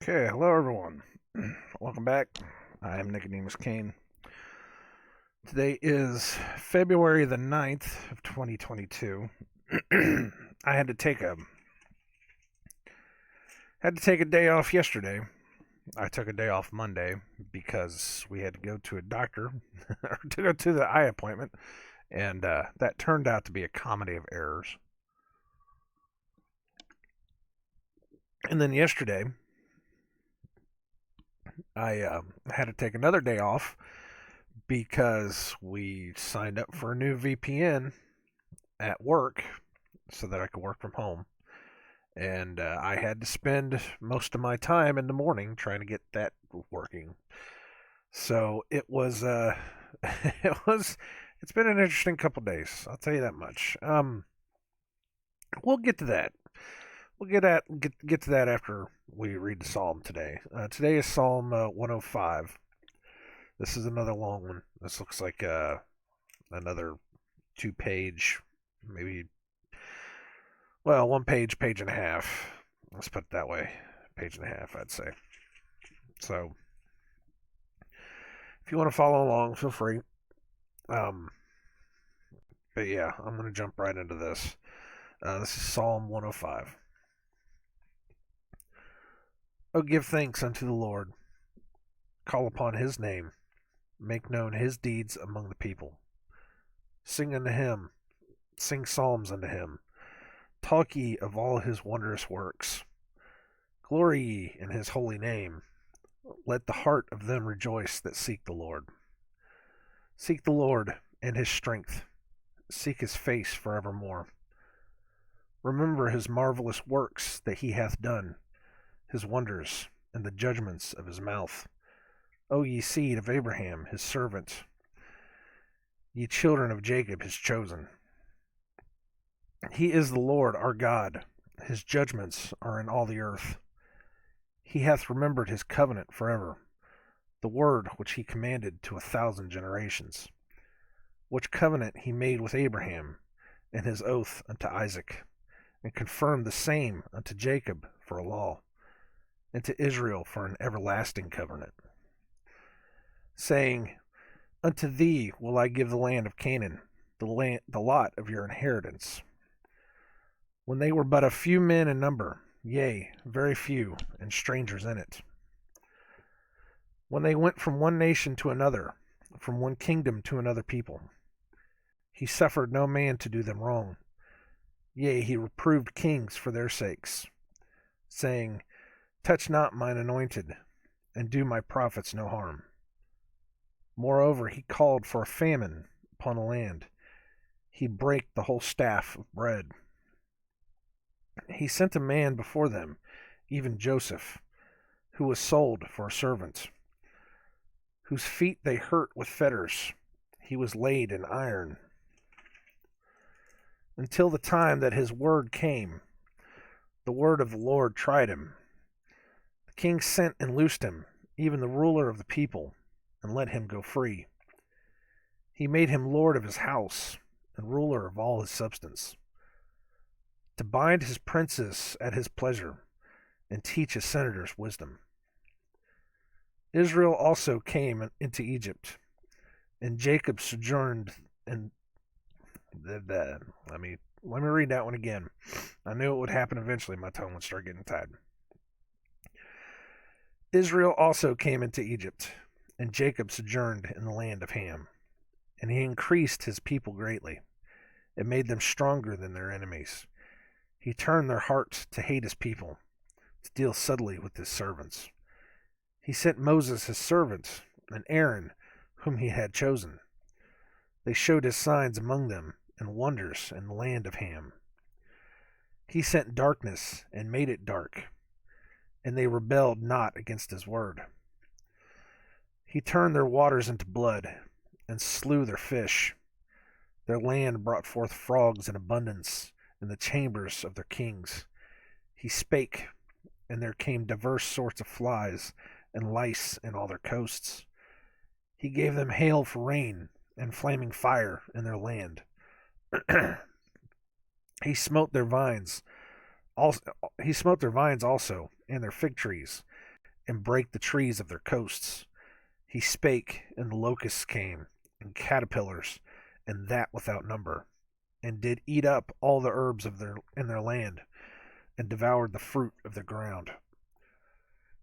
Okay, hello everyone. Welcome back. I'm Nicodemus Kane. Today is February the 9th of 2022. I had to take a day off yesterday. I took a day off Monday because we had to go to a doctor or to go to the eye appointment, and that turned out to be a comedy of errors. And then yesterday, I had to take another day off because we signed up for a new VPN at work so that I could work from home. And I had to spend most of my time in the morning trying to get that working. So it was, it's been an interesting couple days. I'll tell you that much. We'll get to that. We'll get to that after we read the psalm today. Today is Psalm 105. This is another long one. This looks like another two-page, maybe, well, one page, page and a half. Let's put it that way. Page and a half, I'd say. So, if you want to follow along, feel free. Um, but yeah, I'm going to jump right into this. This is Psalm 105. Oh, give thanks unto the Lord. Call upon his name. Make known his deeds among the people. Sing unto him. Sing psalms unto him. Talk ye of all his wondrous works. Glory ye in his holy name. Let the heart of them rejoice that seek the Lord. Seek the Lord and his strength. Seek his face forevermore. Remember his marvelous works that he hath done, his wonders, and the judgments of his mouth. O ye seed of Abraham, his servant, ye children of Jacob, his chosen. He is the Lord our God. His judgments are in all the earth. He hath remembered his covenant forever, the word which he commanded to 1,000 generations, which covenant he made with Abraham, and his oath unto Isaac, and confirmed the same unto Jacob for a law, and to Israel for an everlasting covenant, saying, Unto thee will I give the land of Canaan, the lot of your inheritance. When they were but a few men in number, yea, very few, and strangers in it. When they went from one nation to another, from one kingdom to another people, he suffered no man to do them wrong. Yea, he reproved kings for their sakes, saying, Touch not mine anointed, and do my prophets no harm. Moreover, he called for a famine upon the land. He brake the whole staff of bread. He sent a man before them, even Joseph, who was sold for a servant, whose feet they hurt with fetters. He was laid in iron, until the time that his word came. The word of the Lord tried him. The king sent and loosed him, even the ruler of the people, and let him go free. He made him lord of his house, and ruler of all his substance, to bind his princes at his pleasure, and teach his senators wisdom. Israel also came into Egypt, and Jacob sojourned in let me read that one again. I knew it would happen eventually. My tongue would start getting tied. Israel also came into Egypt, and Jacob sojourned in the land of Ham, and he increased his people greatly, and made them stronger than their enemies. He turned their hearts to hate his people, to deal subtly with his servants. He sent Moses his servant, and Aaron, whom he had chosen. They showed his signs among them, and wonders in the land of Ham. He sent darkness, and made it dark, and they rebelled not against his word. He turned their waters into blood, and slew their fish. Their land brought forth frogs in abundance in the chambers of their kings. He spake, and there came divers sorts of flies, and lice in all their coasts. He gave them hail for rain, and flaming fire in their land. He smote their vines also, and their fig trees, and brake the trees of their coasts. He spake, and the locusts came, and caterpillars, and that without number, and did eat up all the herbs of their land, and devoured the fruit of their ground.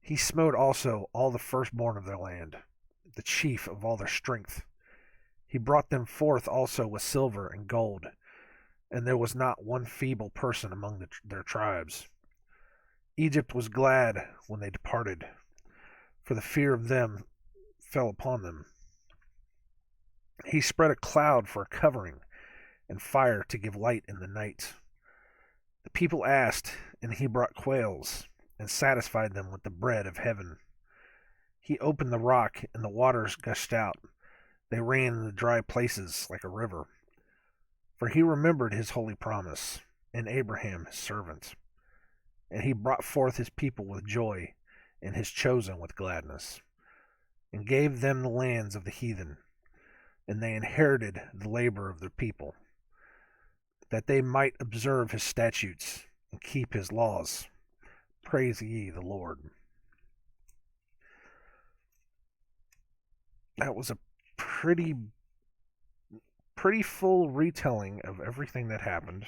He smote also all the firstborn of their land, the chief of all their strength. He brought them forth also with silver and gold, and there was not one feeble person among their tribes. Egypt was glad when they departed, for the fear of them fell upon them. He spread a cloud for a covering, and fire to give light in the night. The people asked, and he brought quails, and satisfied them with the bread of heaven. He opened the rock, and the waters gushed out. They ran in the dry places like a river. For he remembered his holy promise, and Abraham his servant. And he brought forth his people with joy, and his chosen with gladness, and gave them the lands of the heathen, and they inherited the labor of their people, that they might observe his statutes and keep his laws. Praise ye the Lord. That was a pretty full retelling of everything that happened,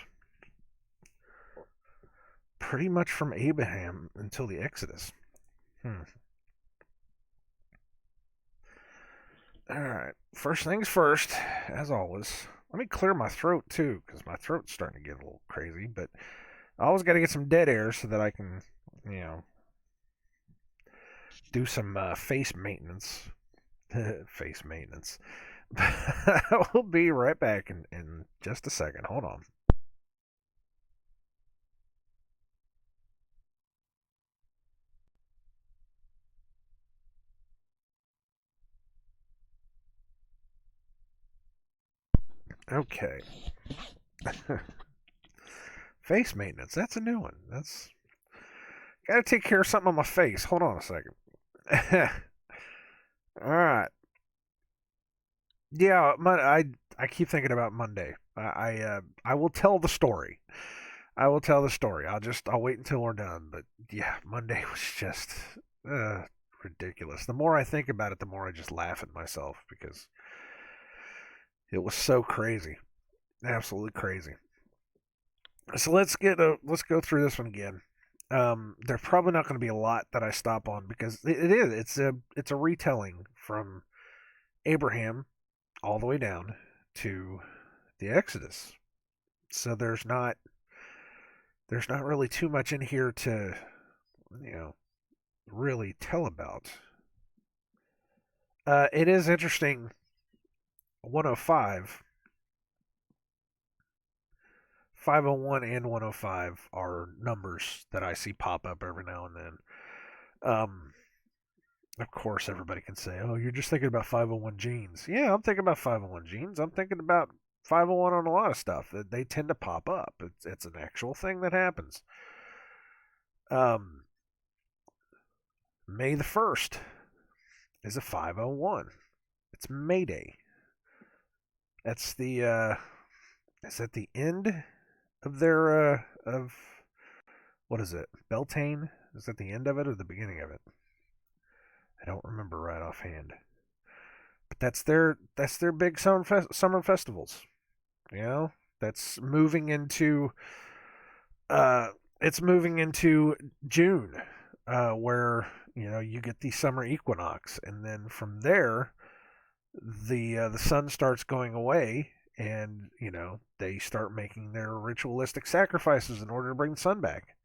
pretty much from Abraham until the Exodus. Alright, first things first, as always, let me clear my throat too, because my throat's starting to get a little crazy, but I always got to get some dead air so that I can, do some face maintenance. Face maintenance. We'll be right back in just a second. Hold on. Okay. Face maintenance. That's a new one. That's gotta take care of something on my face. Hold on a second. All right. Yeah, I keep thinking about Monday. I will tell the story. I will tell the story. I'll wait until we're done. But yeah, Monday was just ridiculous. The more I think about it, the more I just laugh at myself because it was so crazy, absolutely crazy. So let's go through this one again. There's probably not going to be a lot that I stop on because it's a retelling from Abraham all the way down to the Exodus. So there's not really too much in here to you know really tell about. It is interesting. 105, 501, and 105 are numbers that I see pop up every now and then. Of course, everybody can say, "Oh, you're just thinking about 501 genes." Yeah, I'm thinking about 501 genes. I'm thinking about 501 on a lot of stuff. They tend to pop up. It's an actual thing that happens. Um, May the 1st is a 501. It's May Day. That's the is that the end of their of what is it? Beltane? Is that the end of it or the beginning of it? I don't remember right offhand. But that's their big summer festivals. You know, that's moving into uh it's moving into June, where you get the summer equinox, and then from there the sun starts going away, and they start making their ritualistic sacrifices in order to bring the sun back.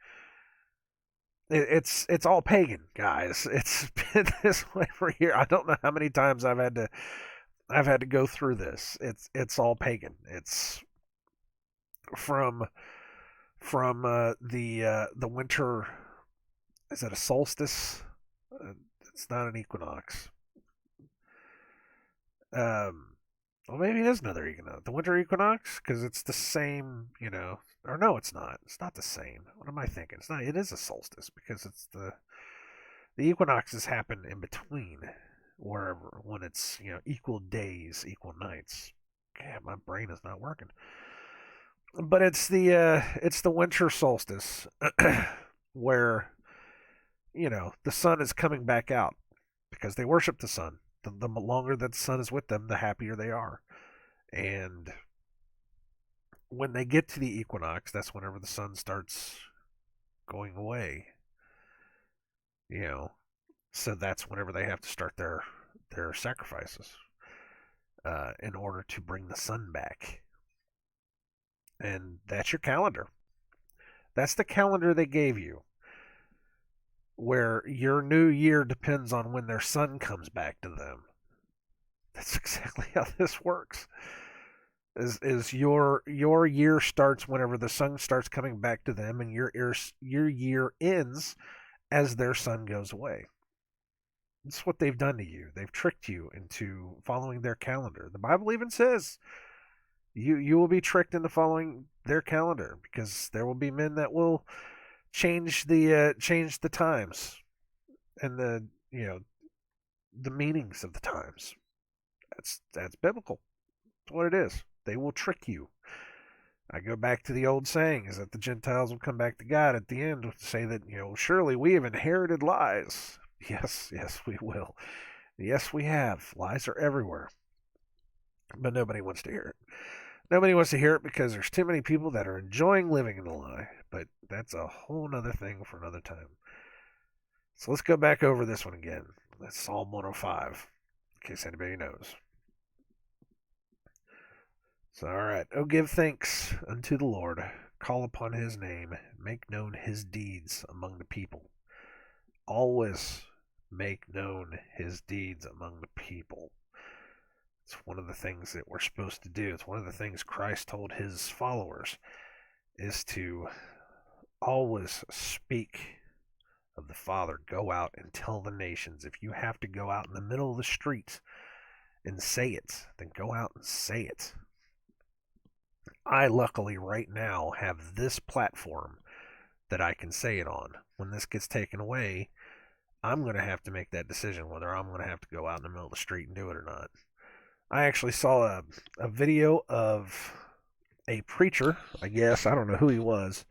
It's all pagan, guys. It's been this way for years. I don't know how many times I've had to go through this. It's all pagan. It's from the winter. Is it a solstice? It's not an equinox. Well, maybe it is another equinox. The winter equinox, because it's the same. Or no, it's not. It's not the same. What am I thinking? It's not. It is a solstice because it's the equinoxes happen in between, wherever when it's equal days, equal nights. God, my brain is not working. But it's the winter solstice where the sun is coming back out because they worship the sun. The longer that the sun is with them, the happier they are. And when they get to the equinox, that's whenever the sun starts going away. You know, so that's whenever they have to start their sacrifices in order to bring the sun back. And that's your calendar. That's the calendar they gave you, where your new year depends on when their sun comes back to them. That's exactly how this works. Is your year starts whenever the sun starts coming back to them, and your year ends as their sun goes away. That's what they've done to you. They've tricked you into following their calendar. The Bible even says you will be tricked into following their calendar, because there will be men that will change the times and the meanings of the times. That's biblical. That's what it is. They will trick you. I go back to the old saying is that the Gentiles will come back to God at the end to say that, surely we have inherited lies. Yes, we will. Yes, we have. Lies are everywhere. But nobody wants to hear it. Nobody wants to hear it because there's too many people that are enjoying living in the lie. But that's a whole nother thing for another time. So let's go back over this one again. That's Psalm 105, in case anybody knows. So, all right. Oh, give thanks unto the Lord. Call upon his name. Make known his deeds among the people. Always make known his deeds among the people. It's one of the things that we're supposed to do. It's one of the things Christ told his followers is to always speak of the Father. Go out and tell the nations. If you have to go out in the middle of the street and say it, then go out and say it. I luckily right now have this platform that I can say it on. When this gets taken away, I'm going to have to make that decision whether I'm going to have to go out in the middle of the street and do it or not. I actually saw a video of a preacher, I guess. I don't know who he was.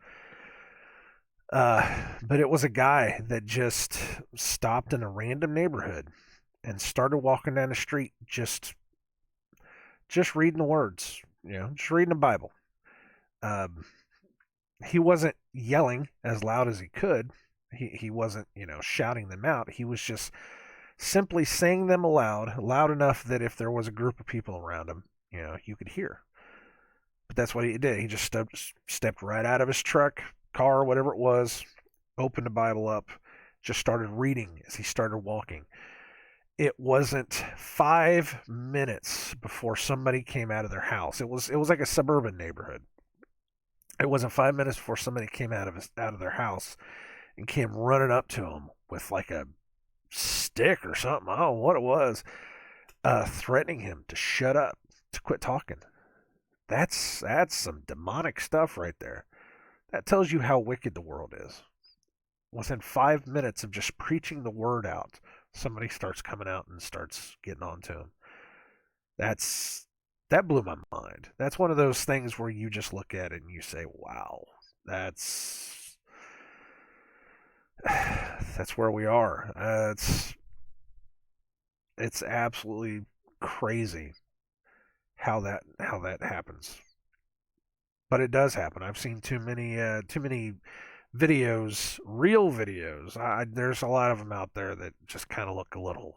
But it was a guy that just stopped in a random neighborhood and started walking down the street just reading the words, just reading the Bible. He wasn't yelling as loud as he could. He wasn't, shouting them out. He was just simply saying them aloud, loud enough that if there was a group of people around him, you could hear. But that's what he did. He just stepped right out of his truck, car, whatever it was, opened the Bible up, just started reading as he started walking. It wasn't 5 minutes before somebody came out of their house. It was like a suburban neighborhood. It wasn't 5 minutes before somebody came out of their house and came running up to him with like a stick or something. I don't know what it was, threatening him to shut up, to quit talking. That's some demonic stuff right there. That tells you how wicked the world is. Within 5 minutes of just preaching the word out, somebody starts coming out and starts getting on to him. That blew my mind. That's one of those things where you just look at it and you say, wow, that's where we are. It's absolutely crazy how that happens. But it does happen. I've seen too many videos, real videos. There's a lot of them out there that just kind of look a little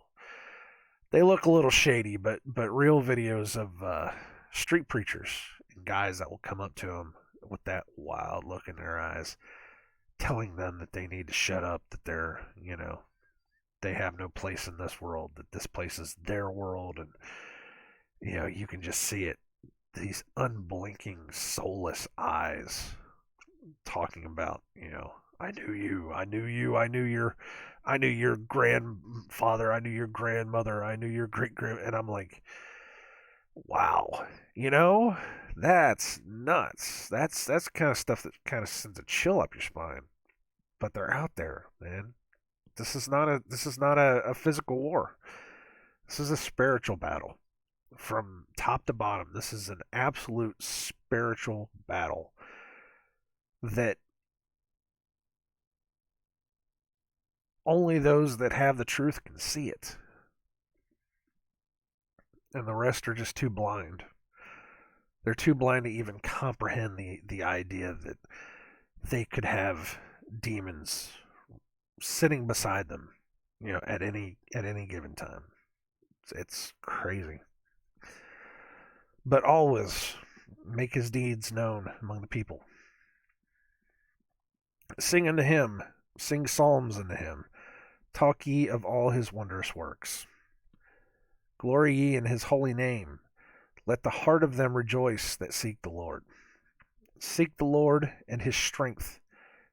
shady, but real videos of street preachers and guys that will come up to them with that wild look in their eyes, telling them that they need to shut up, that they have no place in this world, that this place is their world, and you can just see it, these unblinking, soulless eyes talking about, I knew you, I knew your grandfather, I knew your grandmother, I knew your great-grand, and I'm like, wow, that's nuts. That's the kind of stuff that kind of sends a chill up your spine. But they're out there, man. This is not a physical war. This is a spiritual battle. From top to bottom, this is an absolute spiritual battle that Only those that have the truth can see it, and the rest are just too blind. They're too blind to even comprehend the idea that they could have demons sitting beside them, at any given time. It's crazy. But always make his deeds known among the people. Sing unto him, sing psalms unto him, talk ye of all his wondrous works. Glory ye in his holy name. Let the heart of them rejoice that seek the Lord. Seek the Lord and his strength.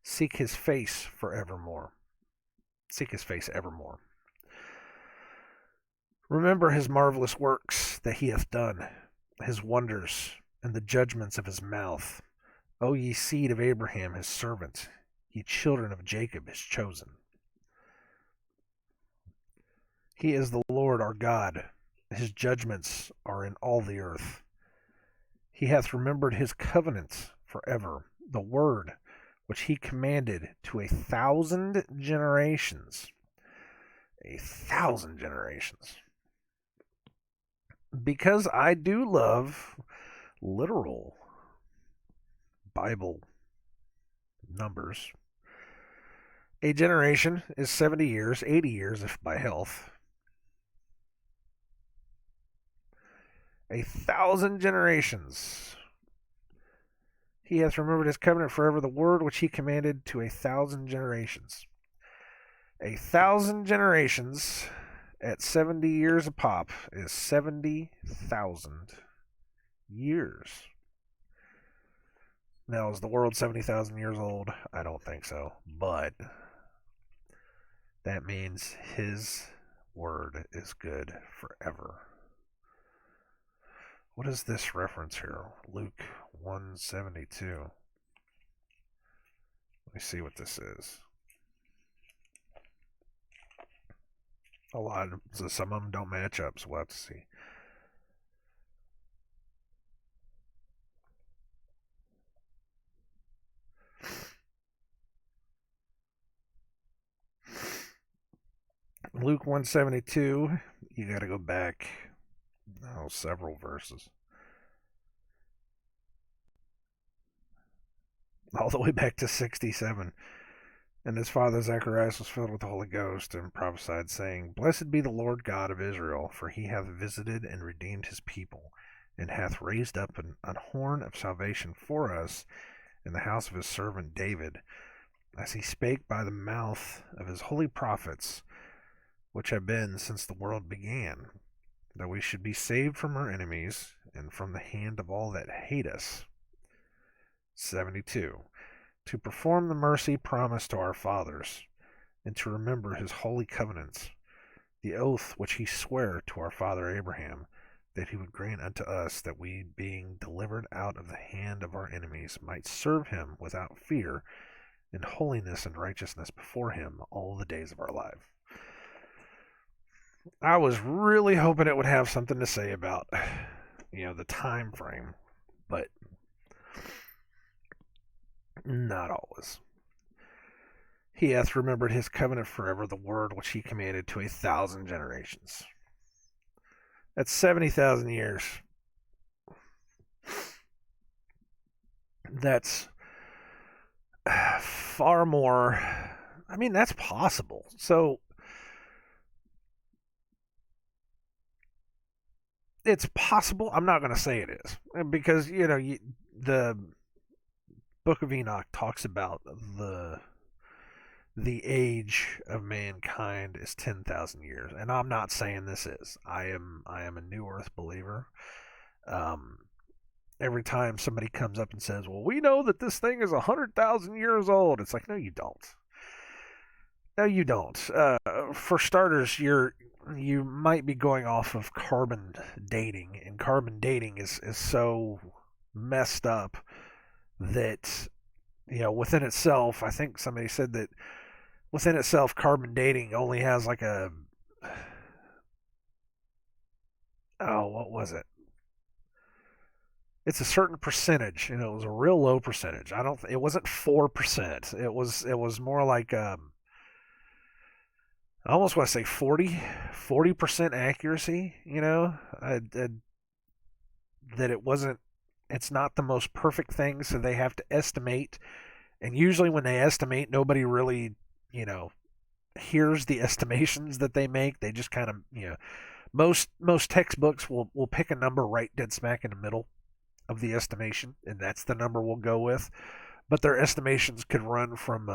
Seek his face forevermore. Seek his face evermore. Remember his marvelous works that he hath done, his wonders, and the judgments of his mouth. O ye seed of Abraham his servant, ye children of Jacob his chosen. He is the Lord our God. His judgments are in all the earth. He hath remembered his covenant forever, the word which he commanded to 1,000 generations. 1,000 generations. Because I do love literal Bible numbers. A generation is 70 years, 80 years if by health. 1,000 generations. He hath remembered his covenant forever, the word which he commanded to 1,000 generations. 1,000 generations at 70 years a pop is 70,000 years. Now, is the world 70,000 years old? I don't think so. But that means his word is good forever. What is this reference here? Luke 172. Let me see what this is. Some of them don't match up, so we'll have to see. Luke 172, you got to go back several verses. All the way back to 67. And his father Zacharias was filled with the Holy Ghost and prophesied, saying, Blessed be the Lord God of Israel, for he hath visited and redeemed his people, and hath raised up an horn of salvation for us in the house of his servant David, as he spake by the mouth of his holy prophets, which have been since the world began, that we should be saved from our enemies and from the hand of all that hate us. 72. To perform the mercy promised to our fathers, and to remember his holy covenants, the oath which he sware to our father Abraham, that he would grant unto us that we, being delivered out of the hand of our enemies, might serve him without fear, in holiness and righteousness before him all the days of our life. I was really hoping it would have something to say about, the time frame, but not always. He hath remembered his covenant forever, the word which he commanded to 1,000 generations. That's 70,000 years. That's far more. I mean, that's possible. So it's possible. I'm not going to say it is, because the Book of Enoch talks about the age of mankind is 10,000 years, and I'm not saying this is. I am a New Earth believer. Every time somebody comes up and says, "Well, we know that this thing is 100,000 years old," it's like, no, you don't. No, you don't. For starters, you might be going off of carbon dating, and carbon dating is so messed up that, within itself, I think somebody said that within itself, carbon dating only has like what was it? It's a certain percentage, it was a real low percentage. It wasn't 4%. It was more like I almost want to say 40% accuracy, that it's not the most perfect thing, so they have to estimate. And usually when they estimate, nobody really, you know, hears the estimations that they make. They just kind of, most textbooks will pick a number right dead smack in the middle of the estimation, and that's the number we'll go with. But their estimations could run from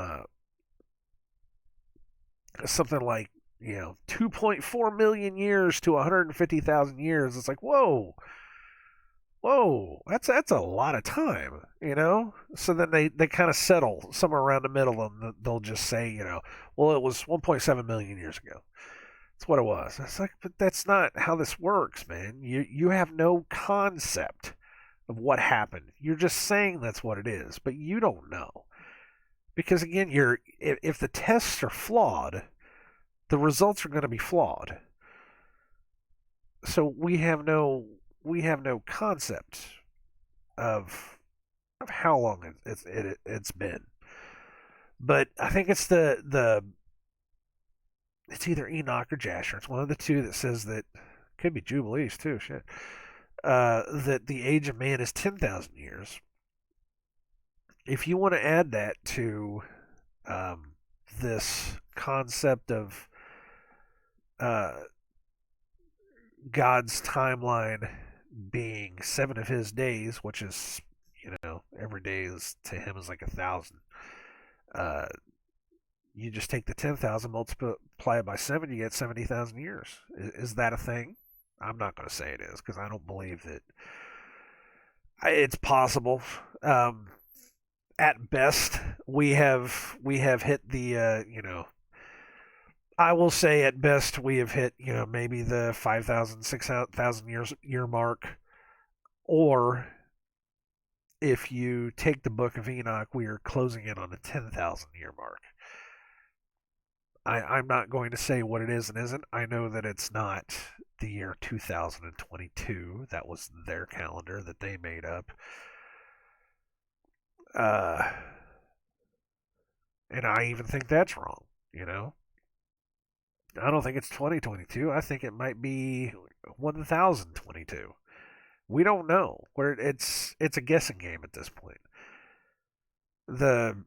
something like 2.4 million years to 150,000 years. It's like whoa, that's a lot of time. So then they kind of settle somewhere around the middle, and they'll just say, well, it was 1.7 million years ago. That's what it was. It's like, but that's not how this works, man. You have no concept of what happened. You're just saying that's what it is, but you don't know. Because again, if the tests are flawed, the results are going to be flawed. So we have no concept of how long it's been. But I think it's either Enoch or Jasher. It's one of the two that says that, could be Jubilees too. Shit. That the age of man is 10,000 years. If you want to add that to this concept of uh, God's timeline being 7 of His days, which is, every day is to Him is like 1,000. Uh, you just take the 10,000, multiply it by 7, you get 70,000 years. Is that a thing? I'm not going to say it is, because I don't believe that it's possible. At best, we have hit the I will say at best we have hit maybe the 5,000, 6,000 year mark, or if you take the Book of Enoch, we are closing in on the 10,000 year mark. I'm not going to say what it is and isn't. I know that it's not the year 2022. That was their calendar that they made up. And I even think that's wrong. I don't think it's 2022. I think it might be 1022. We don't know. It's a guessing game at this point. The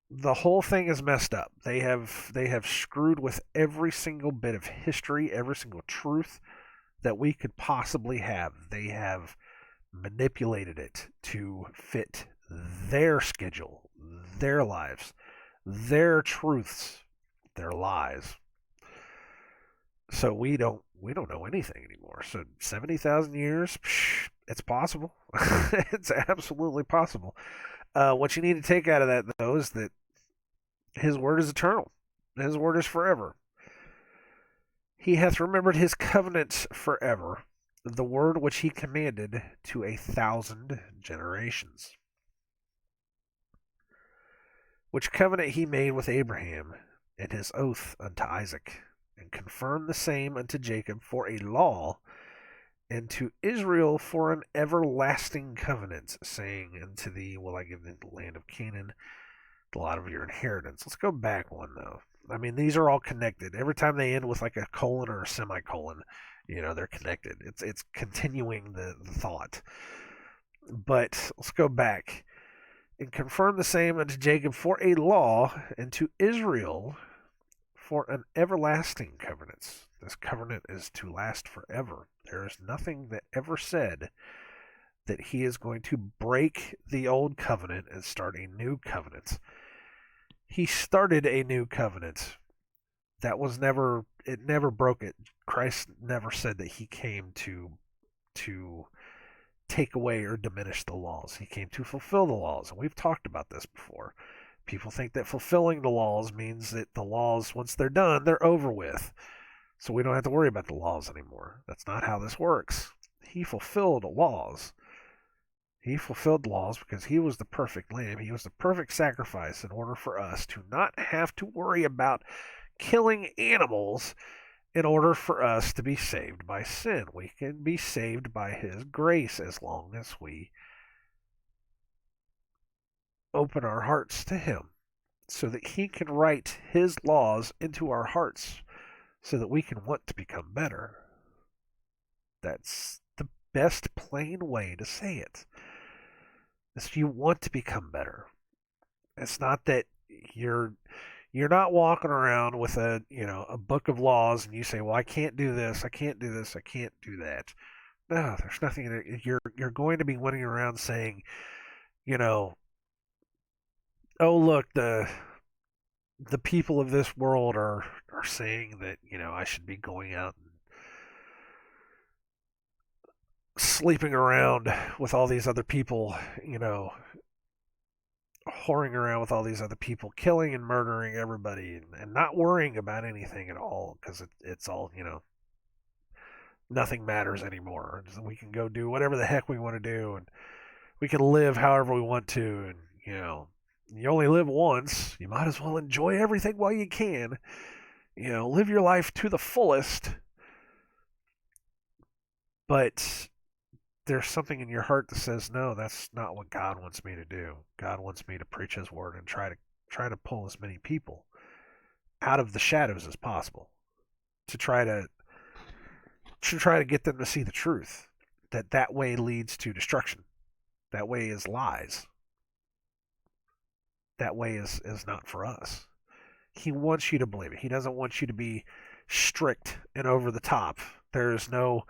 the whole thing is messed up. They have screwed with every single bit of history, every single truth that we could possibly have. They have manipulated it to fit their schedule, their lives, their truths, their lies. So we don't know anything anymore. So 70,000 years, it's possible. It's absolutely possible. What you need to take out of that, though, is that His word is eternal. His word is forever. He hath remembered His covenant forever, the word which He commanded to 1,000 generations. Which covenant He made with Abraham, and His oath unto Isaac, and confirmed the same unto Jacob for a law, and to Israel for an everlasting covenant, saying, Unto thee will I give the land of Canaan, the lot of your inheritance. Let's go back one, though. I mean, these are all connected. Every time they end with like a colon or a semicolon, they're connected. It's continuing the thought. But let's go back. And confirm the same unto Jacob for a law, and to Israel for an everlasting covenant. This covenant is to last forever. There is nothing that ever said that He is going to break the old covenant and start a new covenant. He started a new covenant. It never broke it. Christ never said that He came to take away or diminish the laws. He came to fulfill the laws. And we've talked about this before. People think that fulfilling the laws means that the laws, once they're done, they're over with. So we don't have to worry about the laws anymore. That's not how this works. He fulfilled laws. He fulfilled laws because He was the perfect lamb. He was the perfect sacrifice in order for us to not have to worry about killing animals in order for us to be saved by sin. We can be saved by His grace as long as we open our hearts to Him so that He can write His laws into our hearts so that we can want to become better. That's the best plain way to say it. If you want to become better, it's not that you're you're not walking around with a book of laws and you say, well, I can't do this, I can't do this, I can't do that. No, there's nothing in it. You're going to be running around saying, you know, oh look, the people of this world are saying that I should be going out and sleeping around with all these other people, whoring around with all these other people, killing and murdering everybody, and not worrying about anything at all because it's all nothing matters anymore. We can go do whatever the heck we want to do, and we can live however we want to, and you only live once. You might as well enjoy everything while you can. Live your life to the fullest. But there's something in your heart that says, no, that's not what God wants me to do. God wants me to preach His word and try to pull as many people out of the shadows as possible, to try to get them to see the truth. That way leads to destruction. That way is lies. That way is not for us. He wants you to believe it. He doesn't want you to be strict and over the top. There is no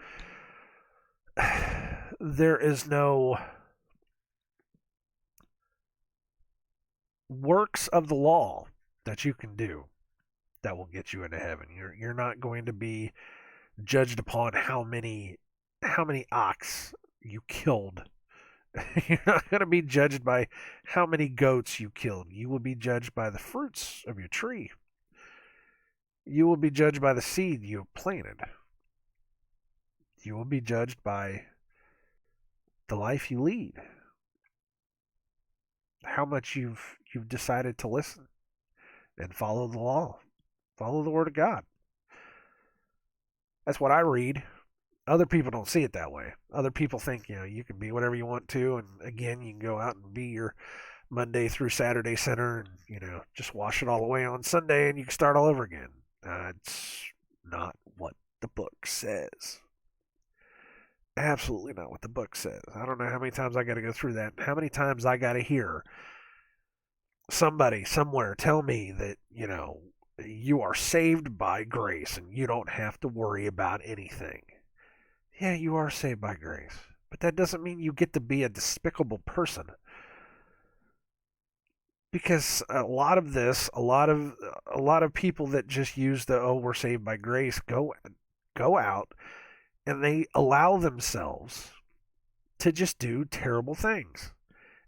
works of the law that you can do that will get you into heaven. You're not going to be judged upon how many ox you killed. You're not going to be judged by how many goats you killed. You will be judged by the fruits of your tree. You will be judged by the seed you have planted. You will be judged by the life you lead. How much you've decided to listen and follow the law. Follow the word of God. That's what I read. Other people don't see it that way. Other people think, you can be whatever you want to, and again, you can go out and be your Monday through Saturday sinner and, just wash it all away on Sunday and you can start all over again. It's not what the book says. Absolutely not what the book says. I don't know how many times I got to go through that, how many times I got to hear somebody somewhere tell me that, you are saved by grace and you don't have to worry about anything. Yeah, you are saved by grace, but that doesn't mean you get to be a despicable person. Because a lot of people that just use we're saved by grace go out and they allow themselves to just do terrible things.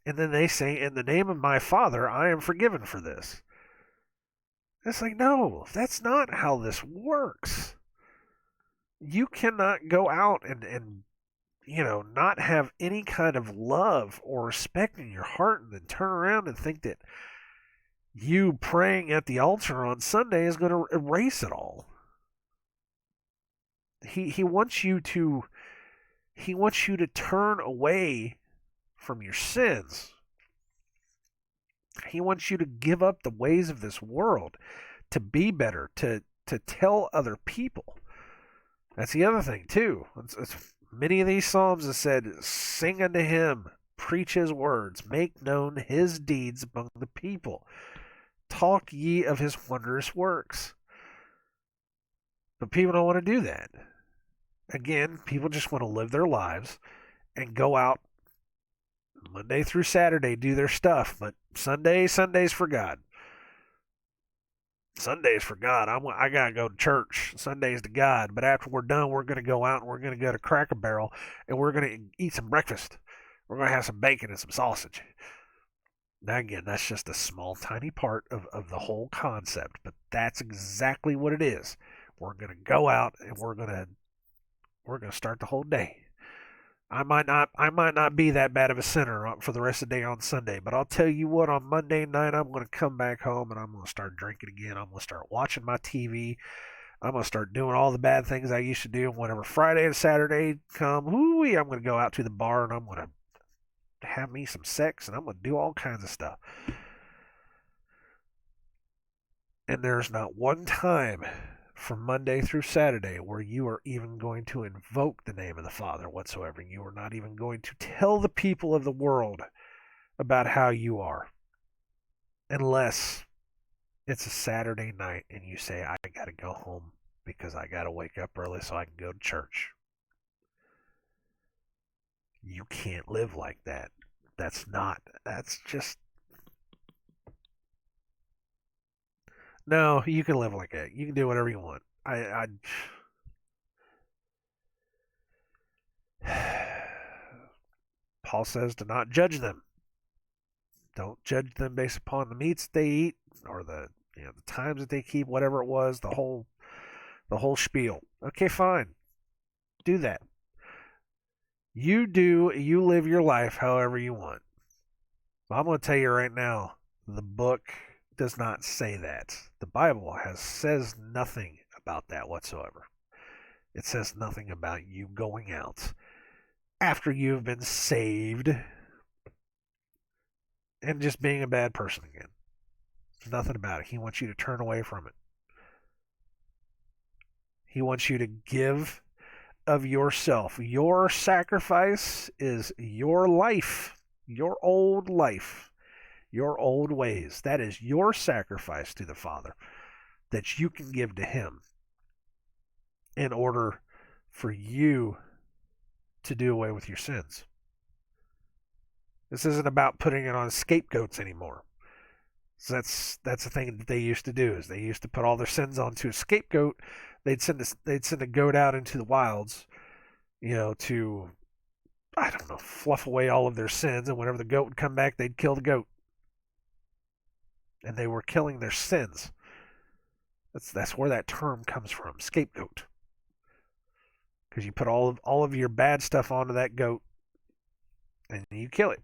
And then they say, in the name of my Father, I am forgiven for this. It's like, no, that's not how this works. You cannot go out and not have any kind of love or respect in your heart and then turn around and think that you praying at the altar on Sunday is going to erase it all. He wants you to turn away from your sins. He wants you to give up the ways of this world, to be better, to tell other people. That's the other thing too. It's many of these psalms have said, "Sing unto Him, preach His words, make known His deeds among the people. Talk ye of His wondrous works." But people don't want to do that. Again, people just want to live their lives and go out Monday through Saturday, do their stuff, but Sunday's for God. Sunday's for God. I gotta go to church. Sunday's to God. But after we're done, we're gonna go out and we're gonna go to Cracker Barrel and we're gonna eat some breakfast. We're gonna have some bacon and some sausage. Now again, that's just a small, tiny part of the whole concept, but that's exactly what it is. We're gonna go out and we're gonna start the whole day. I might not be that bad of a sinner for the rest of the day on Sunday, but I'll tell you what, on Monday night I'm going to come back home and I'm going to start drinking again. I'm going to start watching my TV. I'm going to start doing all the bad things I used to do. Whenever Friday and Saturday come, I'm going to go out to the bar and I'm going to have me some sex and I'm going to do all kinds of stuff. And there's not one time from Monday through Saturday where you are even going to invoke the name of the Father whatsoever. You are not even going to tell the people of the world about how you are. Unless it's a Saturday night and you say, I got to go home because I got to wake up early so I can go to church. You can't live like that. That's just. No, you can live like that. You can do whatever you want. Paul says to not judge them. Don't judge them based upon the meats they eat or the times that they keep, whatever it was, the whole spiel. Okay, fine. Do that. You live your life however you want. I'm going to tell you right now, the book does not say that. The Bible says nothing about that whatsoever. It says nothing about you going out after you've been saved and just being a bad person again. There's nothing about it. He wants you to turn away from it. He wants you to give of yourself. Your sacrifice is your life, your old life, your old ways. That is your sacrifice to the Father that you can give to Him in order for you to do away with your sins. This isn't about putting it on scapegoats anymore. So that's the thing that they used to do, is they used to put all their sins onto a scapegoat. They'd send a goat out into the wilds, to, I don't know, fluff away all of their sins, and whenever the goat would come back, they'd kill the goat. And they were killing their sins. That's where that term comes from, scapegoat. Because you put all of your bad stuff onto that goat, and you kill it.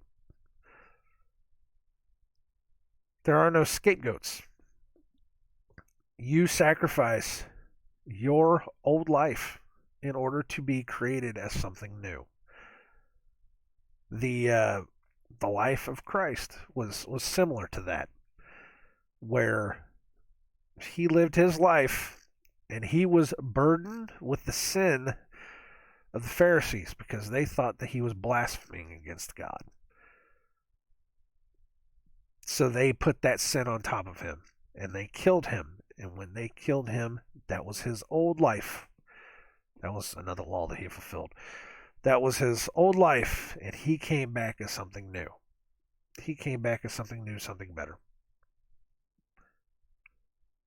There are no scapegoats. You sacrifice your old life in order to be created as something new. The life of Christ was similar to that, where he lived his life and he was burdened with the sin of the Pharisees because they thought that he was blaspheming against God. So they put that sin on top of him and they killed him. And when they killed him, that was his old life. That was another law that he fulfilled. That was his old life, and he came back as something new. He came back as something new, something better.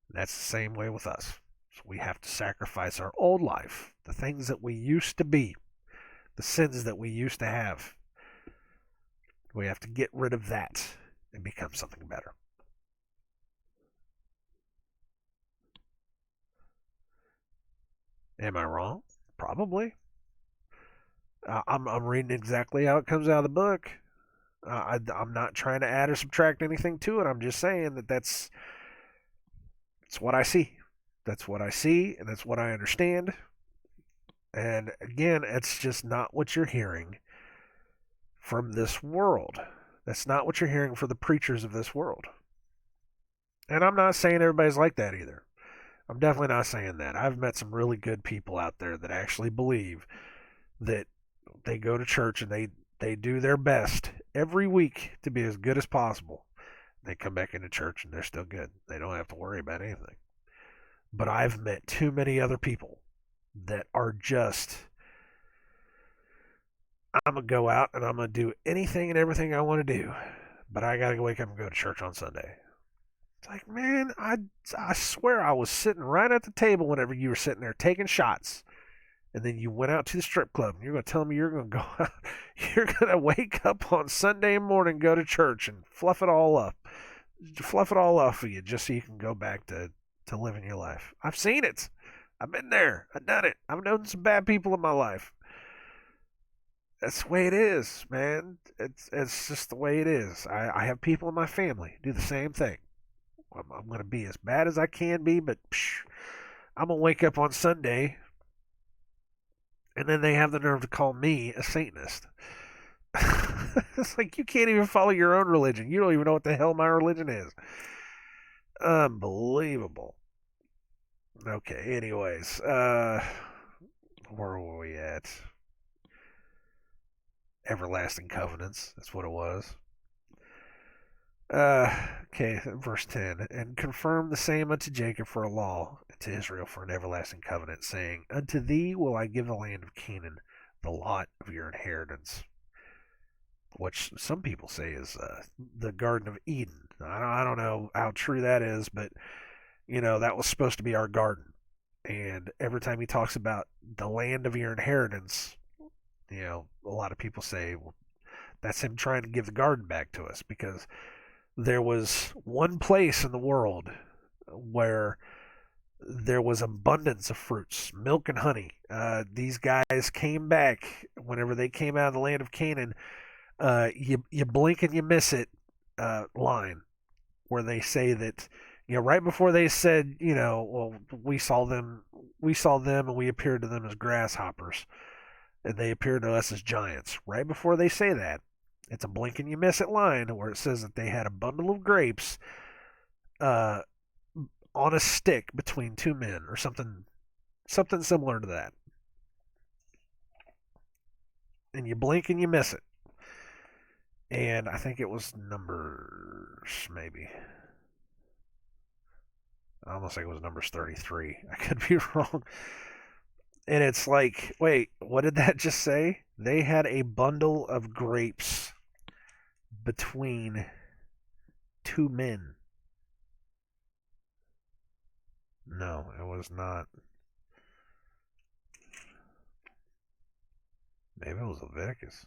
And that's the same way with us. So we have to sacrifice our old life, the things that we used to be, the sins that we used to have. We have to get rid of that and become something better. Am I wrong? Probably. I'm reading exactly how it comes out of the book. I'm not trying to add or subtract anything to it. I'm just saying that's what I see. That's what I see, and that's what I understand. And again, it's just not what you're hearing from this world. That's not what you're hearing from the preachers of this world. And I'm not saying everybody's like that either. I'm definitely not saying that. I've met some really good people out there that actually believe that they go to church and they do their best every week to be as good as possible. They come back into church and they're still good. They don't have to worry about anything. But I've met too many other people that are just, I'm going to go out and I'm going to do anything and everything I want to do, but I got to wake up and go to church on Sunday. It's like, man, I swear I was sitting right at the table whenever you were sitting there taking shots. And then you went out to the strip club. And you're going to tell me you're going to go out. You're going to wake up on Sunday morning, go to church, and fluff it all up. Fluff it all off for you just so you can go back to living your life. I've seen it. I've been there. I've done it. I've known some bad people in my life. That's the way it is, man. It's just the way it is. I have people in my family do the same thing. I'm going to be as bad as I can be, but I'm going to wake up on Sunday, and then they have the nerve to call me a Satanist. It's like, you can't even follow your own religion. You don't even know what the hell my religion is. Unbelievable. Okay, anyways, where were we at? Everlasting covenants. That's what it was. Okay, verse 10. And confirm the same unto Jacob for a law, and to Israel for an everlasting covenant, saying, Unto thee will I give the land of Canaan, the lot of your inheritance. Which some people say is the Garden of Eden. I don't know how true that is, but, that was supposed to be our garden. And every time he talks about the land of your inheritance, a lot of people say, well, that's him trying to give the garden back to us, because there was one place in the world where there was abundance of fruits, milk and honey. These guys came back whenever they came out of the land of Canaan. You blink and you miss it line where they say that, right before they said, well, we saw them and we appeared to them as grasshoppers, and they appeared to us as giants. Right before they say that, it's a blink and you miss it line where it says that they had a bundle of grapes uh, on a stick between two men, or something similar to that. And you blink and you miss it. And I think it was Numbers, maybe. I almost think it was Numbers 33. I could be wrong. And it's like, wait, what did that just say? They had a bundle of grapes between two men. No, it was not. Maybe it was Leviticus.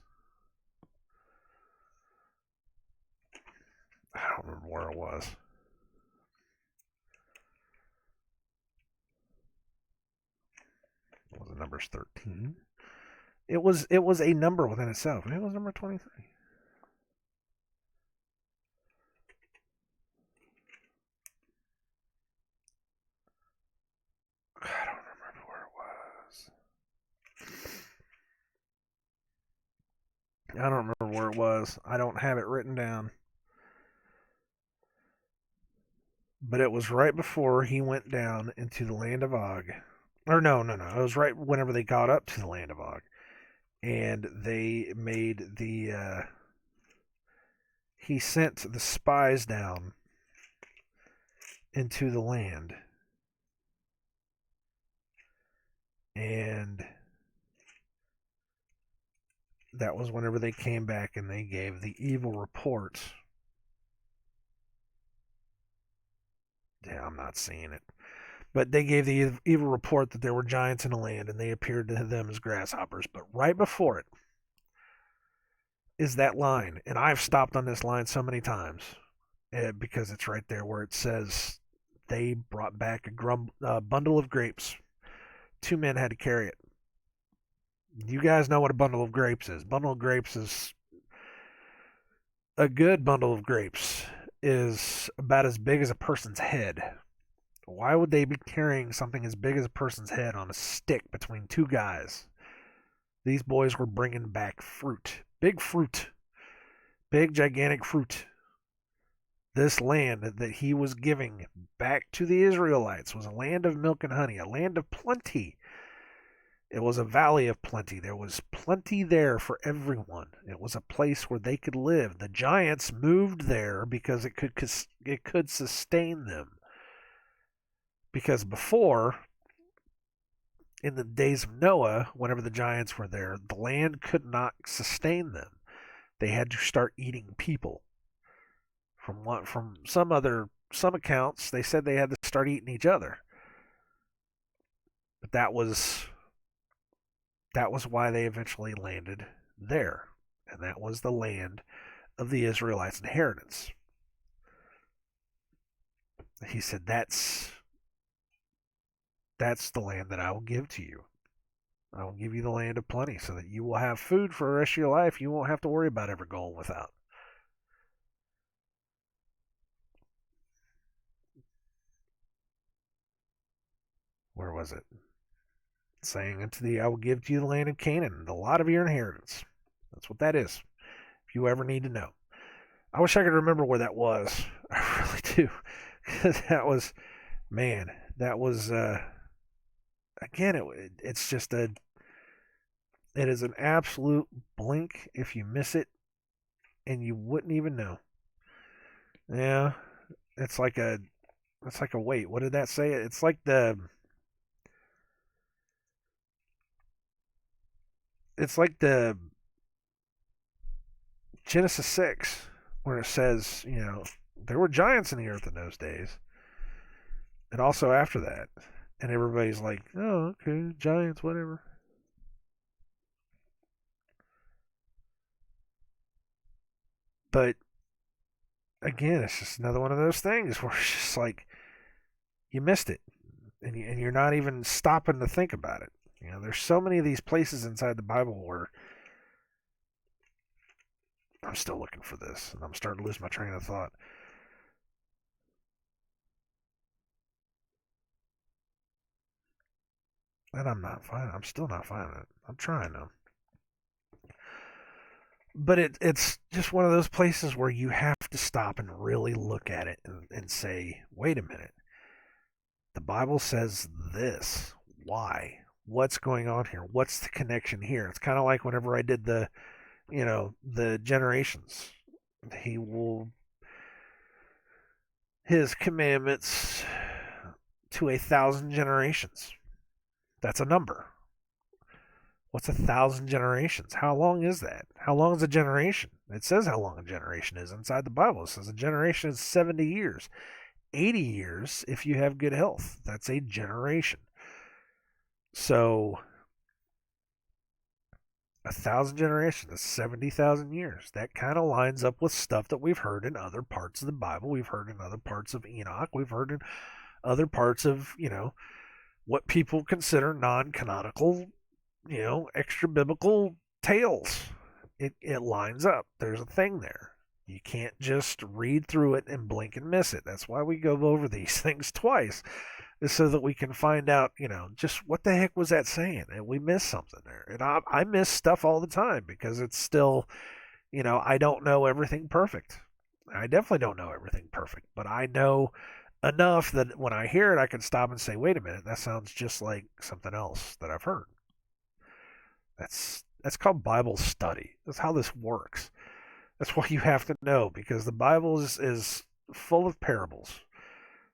I don't remember where it was. Was it Numbers 13? It was a number within itself. Maybe it was number 23. I don't remember where it was. I don't remember where it was. I don't have it written down. But it was right before he went down into the land of Og. Or no. It was right whenever they got up to the land of Og. And they made he sent the spies down into the land. And that was whenever they came back and they gave the evil report. Yeah, I'm not seeing it. But they gave the evil report that there were giants in the land, and they appeared to them as grasshoppers. But right before it is that line, and I've stopped on this line so many times because it's right there where it says they brought back a bundle of grapes. Two men had to carry it. You guys know what a bundle of grapes is. Bundle of grapes is a good bundle of grapes is about as big as a person's head. Why would they be carrying something as big as a person's head on a stick between two guys? These boys were bringing back fruit. Big fruit. Big, gigantic fruit. This land that he was giving back to the Israelites was a land of milk and honey, a land of plenty. It was a valley of plenty. There was plenty there for everyone. It was a place where they could live. The giants moved there because it could sustain them. Because before, in the days of Noah, whenever the giants were there, the land could not sustain them. They had to start eating people. From some accounts, they said they had to start eating each other. But that was why they eventually landed there. And that was the land of the Israelites' inheritance. He said, that's the land that I will give to you. I will give you the land of plenty so that you will have food for the rest of your life. You won't have to worry about ever going without. Where was it? Saying unto thee, I will give to you the land of Canaan, the lot of your inheritance. That's what that is, if you ever need to know. I wish I could remember where that was. I really do. That was, man, that was, again, it's just it is an absolute blink if you miss it, and you wouldn't even know. Yeah, it's like a, wait, what did that say? It's like the Genesis 6, where it says, there were giants in the earth in those days, and also after that. And everybody's like, oh, okay, giants, whatever. But again, it's just another one of those things where it's just like, you missed it, and you're not even stopping to think about it. There's so many of these places inside the Bible where I'm still looking for this, and I'm starting to lose my train of thought. And I'm still not finding it. I'm trying though. But it's just one of those places where you have to stop and really look at it and say, wait a minute. The Bible says this. Why? What's going on here? What's the connection here? It's kind of like whenever I did the generations. He will his commandments to 1,000 generations. That's a number. What's 1,000 generations? How long is that? How long is a generation? It says how long a generation is inside the Bible. It says a generation is 70 years. 80 years if you have good health. That's a generation. So 1,000 generations is 70,000 years. That kind of lines up with stuff that we've heard in other parts of the Bible. We've heard in other parts of Enoch. We've heard in other parts of, what people consider non-canonical, extra biblical tales. It lines up. There's a thing there. You can't just read through it and blink and miss it. That's why we go over these things twice, is so that we can find out, just what the heck was that saying? And we miss something there. And I miss stuff all the time because it's still, I don't know everything perfect. I definitely don't know everything perfect, but I know enough that when I hear it, I can stop and say, wait a minute, that sounds just like something else that I've heard. That's called Bible study. That's how this works. That's why you have to know, because the Bible is full of parables.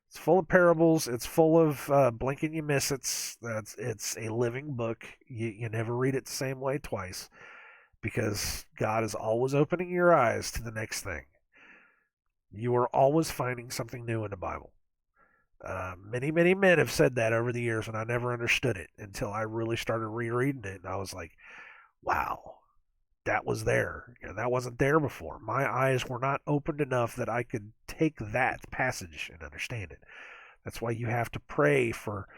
It's full of parables. It's full of blink and you miss it. It's a living book. You never read it the same way twice, because God is always opening your eyes to the next thing. You are always finding something new in the Bible. Many, many men have said that over the years, and I never understood it until I really started rereading it, and I was like, wow, that was there. That wasn't there before. My eyes were not opened enough that I could take that passage and understand it. That's why you have to pray for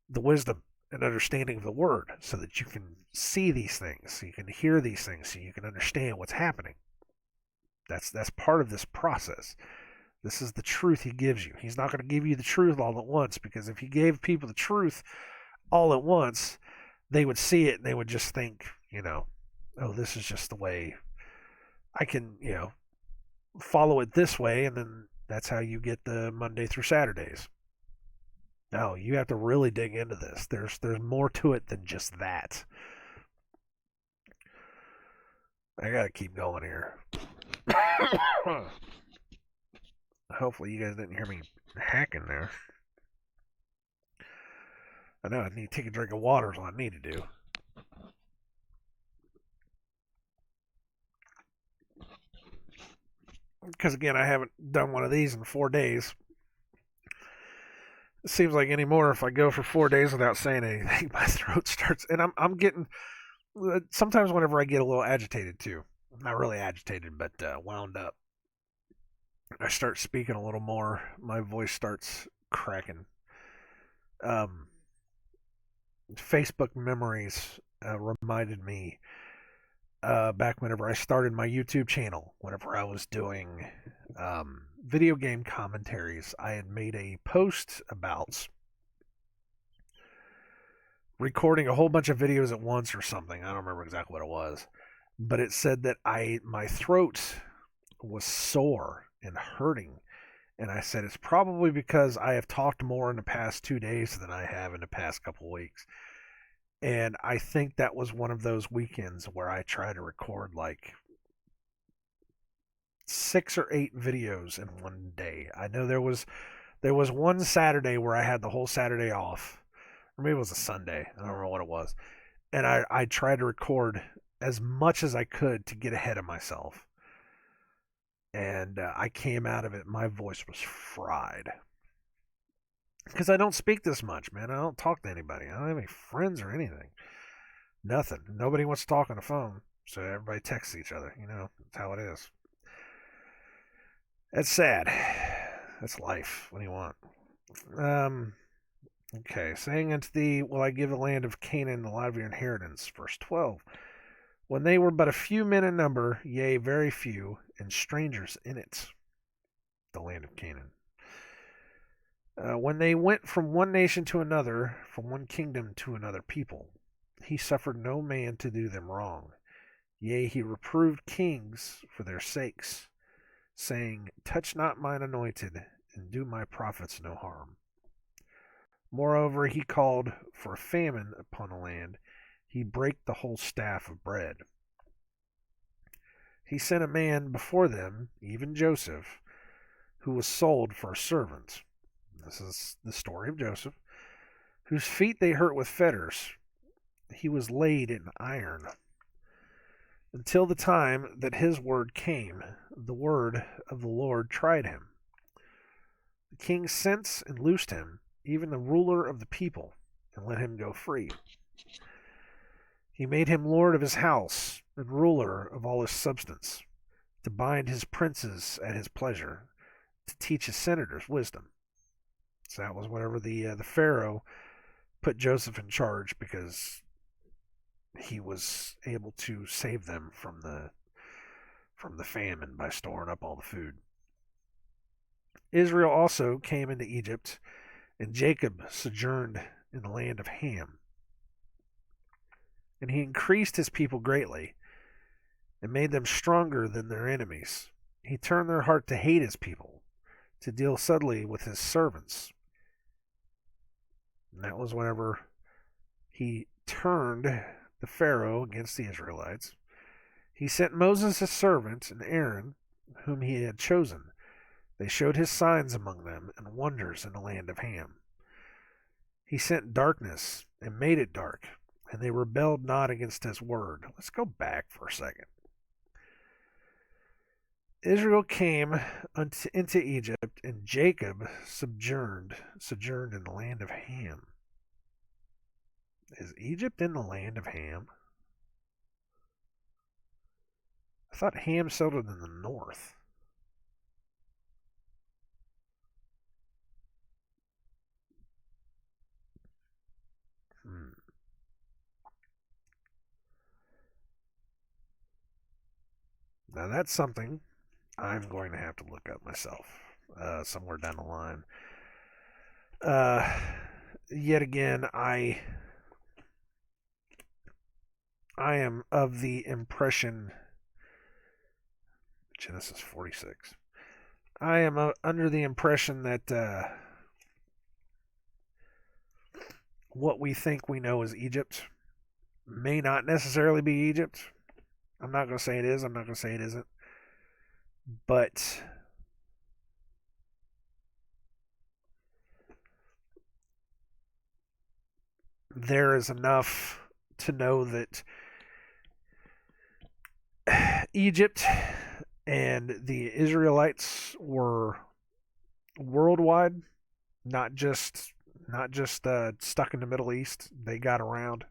the wisdom and understanding of the Word, so that you can see these things, so you can hear these things, so you can understand what's happening. That's part of this process. This is the truth he gives you. He's not going to give you the truth all at once, because if he gave people the truth all at once, they would see it and they would just think, oh, this is just the way I can, follow it this way, and then that's how you get the Monday through Saturdays. No, you have to really dig into this. There's more to it than just that. I gotta keep going here. Hopefully you guys didn't hear me hacking there. I know I need to take a drink of water is what I need to do. Because again, I haven't done one of these in 4 days. It seems like anymore, if I go for 4 days without saying anything, my throat starts, and I'm getting, sometimes whenever I get a little agitated too, not really agitated, but wound up, I start speaking a little more. My voice starts cracking. Um, Facebook memories reminded me back whenever I started my YouTube channel, whenever I was doing video game commentaries. I had made a post about recording a whole bunch of videos at once or something. I don't remember exactly what it was, but it said that my throat was sore and hurting, And I said, it's probably because I have talked more in the past 2 days than I have in the past couple weeks. And I think that was one of those weekends where I try to record like 6 or 8 videos in one day. I know there was one Saturday where I had the whole Saturday off. Or maybe it was a Sunday. I don't remember what it was. And I tried to record as much as I could to get ahead of myself. And I came out of it, my voice was fried. Because I don't speak this much, man. I don't talk to anybody. I don't have any friends or anything. Nothing. Nobody wants to talk on the phone. So everybody texts each other. That's how it is. That's sad. That's life. What do you want? Okay. Saying unto thee, will I give the land of Canaan the lot of your inheritance? Verse 12. When they were but a few men in number, yea, very few, and strangers in it, the land of Canaan. When they went from one nation to another, from one kingdom to another people, he suffered no man to do them wrong. Yea, he reproved kings for their sakes, saying, touch not mine anointed, and do my prophets no harm. Moreover, he called for a famine upon the land. He brake the whole staff of bread. He sent a man before them, even Joseph, who was sold for a servant. This is the story of Joseph, whose feet they hurt with fetters. He was laid in iron until the time that his word came. The word of the Lord tried him. The king sent and loosed him, even the ruler of the people, and let him go free. He made him lord of his house and ruler of all his substance, to bind his princes at his pleasure, to teach his senators wisdom. So that was whenever the Pharaoh put Joseph in charge, because he was able to save them from the famine by storing up all the food. Israel also came into Egypt, and Jacob sojourned in the land of Ham. And he increased his people greatly, and made them stronger than their enemies. He turned their heart to hate his people, to deal subtly with his servants. And that was whenever he turned the Pharaoh against the Israelites. He sent Moses his servant and Aaron, whom he had chosen. They showed his signs among them and wonders in the land of Ham. He sent darkness and made it dark, and they rebelled not against his word. Let's go back for a second. Israel came into Egypt, and Jacob sojourned in the land of Ham. Is Egypt in the land of Ham? I thought Ham settled in the north. Now that's something I'm going to have to look up myself somewhere down the line. Yet again, I am of the impression, Genesis 46. I am under the impression that what we think we know as Egypt may not necessarily be Egypt. I'm not going to say it is. I'm not going to say it isn't. But there is enough to know that Egypt and the Israelites were worldwide, not just stuck in the Middle East. They got around.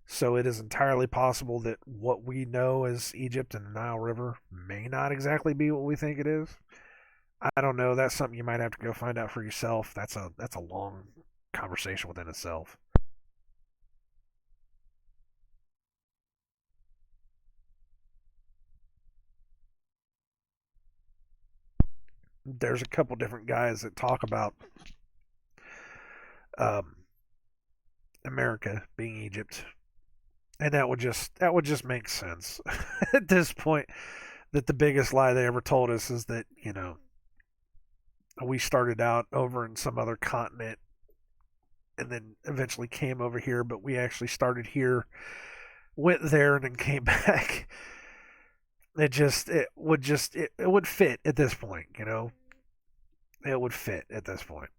So it is entirely possible that what we know as Egypt and the Nile River may not exactly be what we think it is. I don't know. That's something you might have to go find out for yourself. That's a long conversation within itself. There's a couple different guys that talk about um, America being Egypt, and that would just make sense at this point. That the biggest lie they ever told us is that We started out over in some other continent and then eventually came over here, but we actually started here, went there, and then came back. It would fit at this point, you know. It would fit at this point.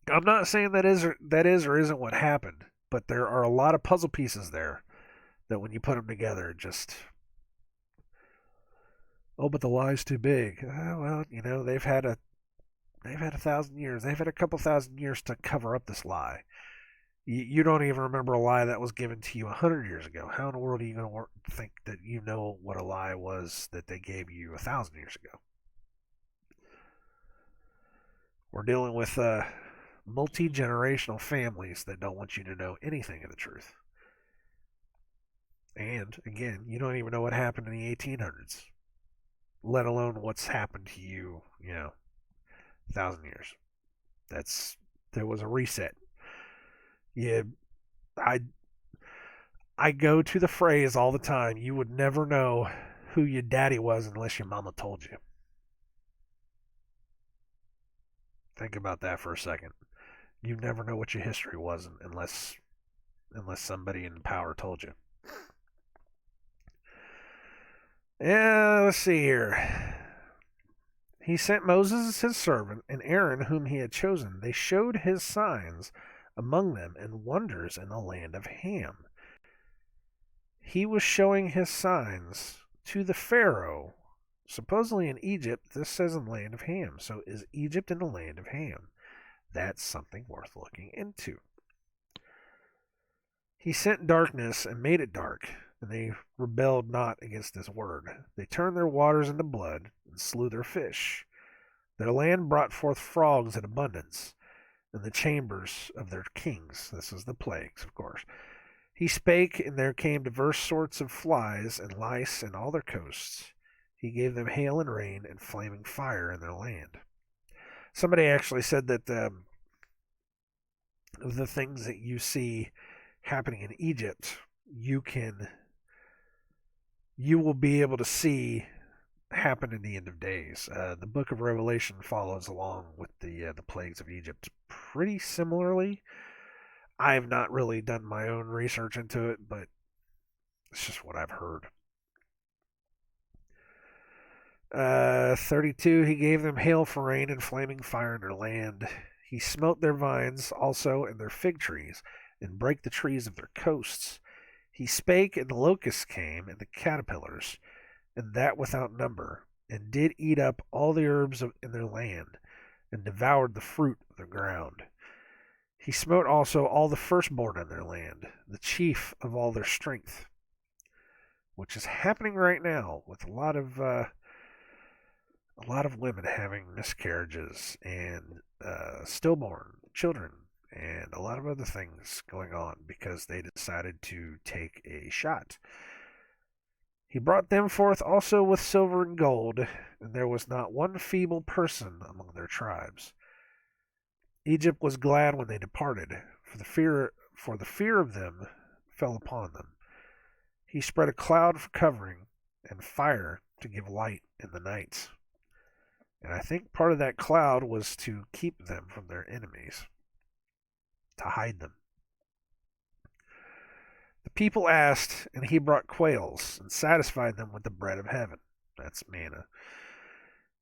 I'm not saying that is or isn't what happened, but there are a lot of puzzle pieces there that when you put them together, just oh, but the lie's too big. Well, you know they've had 1,000 years. They've had a couple thousand years to cover up this lie. You don't even remember a lie that was given to you 100 years ago. How in the world are you going to think that you know what a lie was that they gave you 1,000 years ago? We're dealing with multi-generational families that don't want you to know anything of the truth. And again, you don't even know what happened in the 1800s, let alone what's happened to you, 1,000 years. There was a reset. Yeah, I I go to the phrase all the time. You would never know who your daddy was unless your mama told you. Think about that for a second. You never know what your history was unless somebody in power told you. Yeah, let's see here. He sent Moses his servant and Aaron whom he had chosen. They showed his signs among them and wonders in the land of Ham. He was showing his signs to the Pharaoh, supposedly in Egypt. This says in the land of Ham. So is Egypt in the land of Ham? That's something worth looking into. He sent darkness and made it dark, and they rebelled not against his word. They turned their waters into blood and slew their fish. Their land brought forth frogs in abundance in the chambers of their kings. This is the plagues, of course. He spake, and there came divers sorts of flies and lice in all their coasts. He gave them hail and rain and flaming fire in their land. Somebody actually said that the things that you see happening in Egypt, you will be able to see happen in the end of days. The book of Revelation follows along with the plagues of Egypt pretty similarly. I have not really done my own research into it, but it's just what I've heard. 32, he gave them hail for rain and flaming fire in their land. He smote their vines also and their fig trees, and brake the trees of their coasts. He spake, and the locusts came, and the caterpillars, and that without number, and did eat up all the herbs in their land, and devoured the fruit of their ground. He smote also all the firstborn in their land, the chief of all their strength, which is happening right now with a lot of women having miscarriages and stillborn children and a lot of other things going on because they decided to take a shot. He brought them forth also with silver and gold, and there was not one feeble person among their tribes. Egypt was glad when they departed, for the fear of them fell upon them. He spread a cloud for covering, and fire to give light in the night. And I think part of that cloud was to keep them from their enemies, to hide them. The people asked, and he brought quails, and satisfied them with the bread of heaven. That's manna.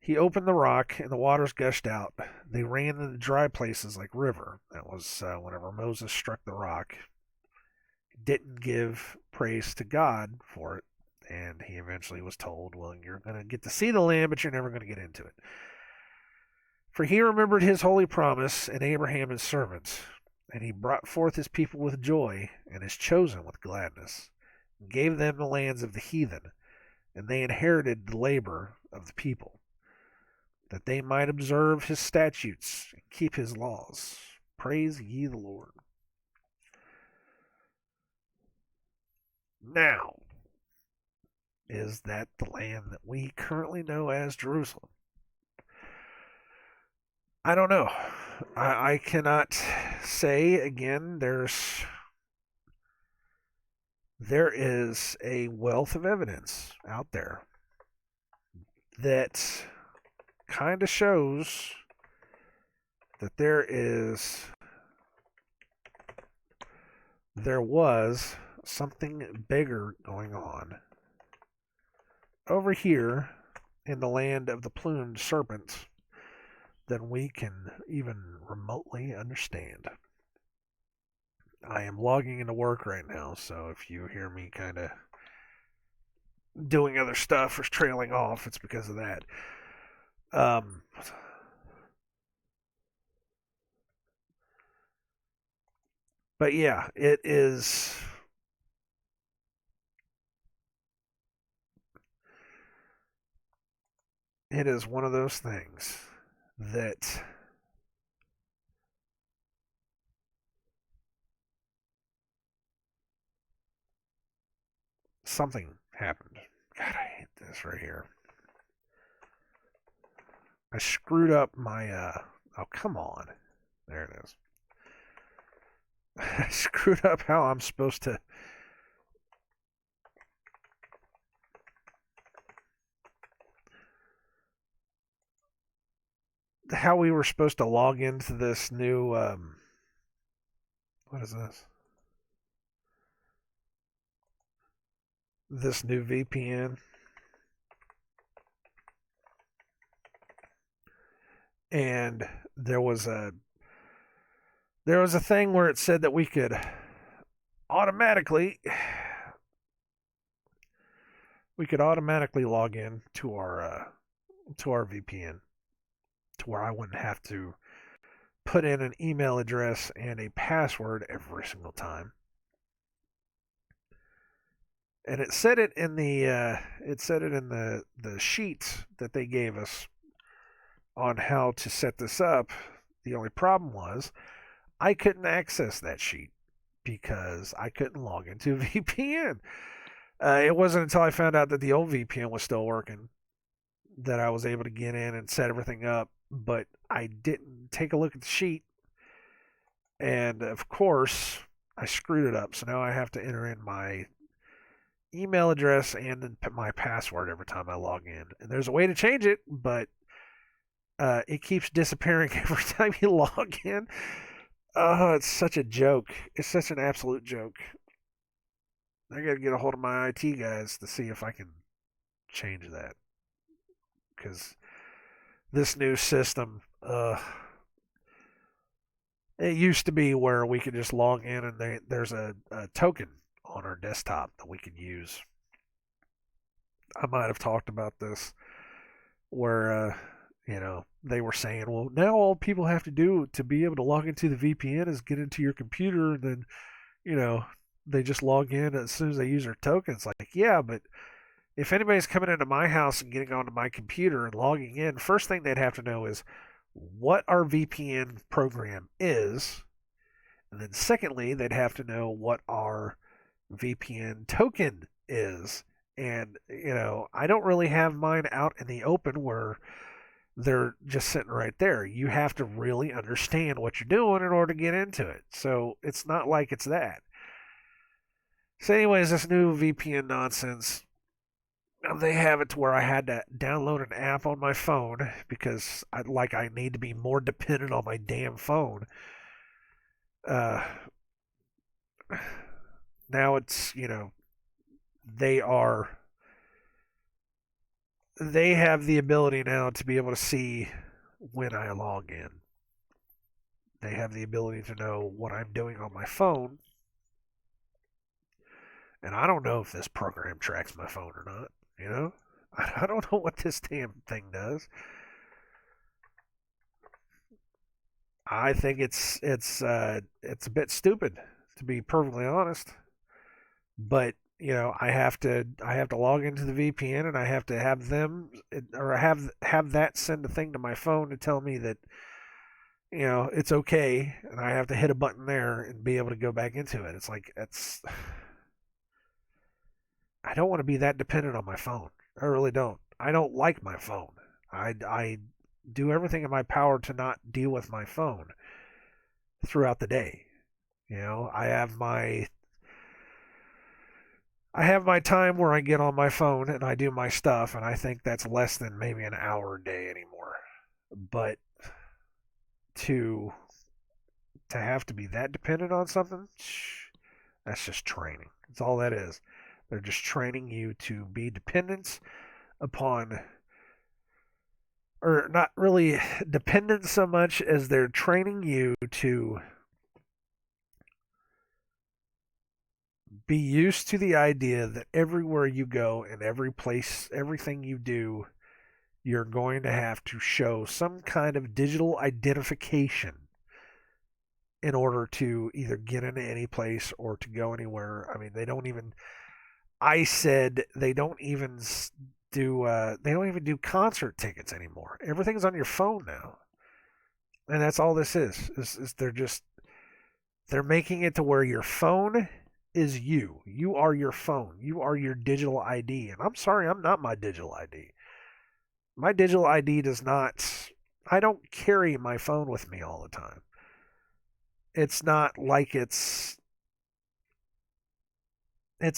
He opened the rock, and the waters gushed out. They ran into the dry places like river. That was whenever Moses struck the rock. He didn't give praise to God for it, and he eventually was told, well, you're going to get to see the land, but you're never going to get into it. For he remembered his holy promise, and Abraham his servant, and he brought forth his people with joy, and his chosen with gladness, and gave them the lands of the heathen, and they inherited the labor of the people, that they might observe his statutes and keep his laws. Praise ye the Lord. Now, is that the land that we currently know as Jerusalem? I don't know. I cannot say. Again, there is a wealth of evidence out there that kind of shows that there was something bigger going on over here in the land of the plumed serpents than we can even remotely understand. I am logging into work right now, so if you hear me kind of doing other stuff or trailing off, it's because of that. But yeah, it is. It is one of those things that something happened. God, I hate this right here. I screwed up my, oh, come on. There it is. I screwed up how I'm supposed to. How we were supposed to log into this new, what is this? This new VPN. And there was a thing where it said that we could automatically log in to our VPN to where I wouldn't have to put in an email address and a password every single time. And it said it in the sheets that they gave us on how to set this up. The only problem was I couldn't access that sheet because I couldn't log into VPN. It wasn't until I found out that the old VPN was still working that I was able to get in and set everything up, but I didn't take a look at the sheet. And of course, I screwed it up. So now I have to enter in my email address and then my password every time I log in. And there's a way to change it, but it keeps disappearing every time you log in. Oh, it's such a joke. It's such an absolute joke. I gotta get a hold of my IT guys to see if I can change that. Because this new system, it used to be where we could just log in and there's a token on our desktop that we could use. I might have talked about this where, they were saying, well, now all people have to do to be able to log into the VPN is get into your computer and then, they just log in as soon as they use their token. It's like, yeah, but if anybody's coming into my house and getting onto my computer and logging in, first thing they'd have to know is what our VPN program is. And then secondly, they'd have to know what our VPN token is. And, I don't really have mine out in the open where they're just sitting right there. You have to really understand what you're doing in order to get into it. So it's not like it's that. So anyways, this new VPN nonsense, they have it to where I had to download an app on my phone because I need to be more dependent on my damn phone. Now it's, they have the ability now to be able to see when I log in. They have the ability to know what I'm doing on my phone. And I don't know if this program tracks my phone or not, I don't know what this damn thing does. I think it's a bit stupid, to be perfectly honest. But I have to log into the VPN and I have to have them or have that send a thing to my phone to tell me that it's okay, and I have to hit a button there and be able to go back into it. It's like I don't want to be that dependent on my phone. I really don't. I don't like my phone. I do everything in my power to not deal with my phone throughout the day. I have my time where I get on my phone and I do my stuff, and I think that's less than maybe an hour a day anymore. But to have to be that dependent on something, that's just training. That's all that is. They're just training you to be dependent upon, or not really dependent so much as they're training you to be used to the idea that everywhere you go and every place, everything you do, you're going to have to show some kind of digital identification in order to either get into any place or to go anywhere. I mean, they don't even. I said they don't even they don't even do concert tickets anymore. Everything's on your phone now, and that's all this is they're making it to where your phone is you. You are your phone. You are your digital ID. And I'm sorry, I'm not my digital ID. My digital ID does not. I don't carry my phone with me all the time. It's not like it's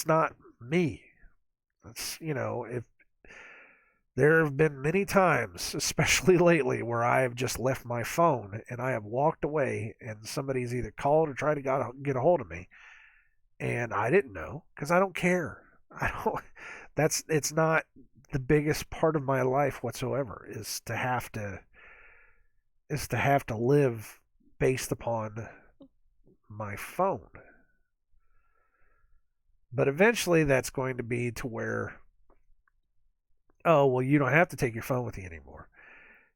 not me. It's, if there have been many times, especially lately, where I have just left my phone and I have walked away and somebody's either called or tried to get a hold of me and I didn't know because I don't care. I don't. It's not the biggest part of my life whatsoever is to have to live based upon my phone. But eventually that's going to be to where, oh, well, you don't have to take your phone with you anymore.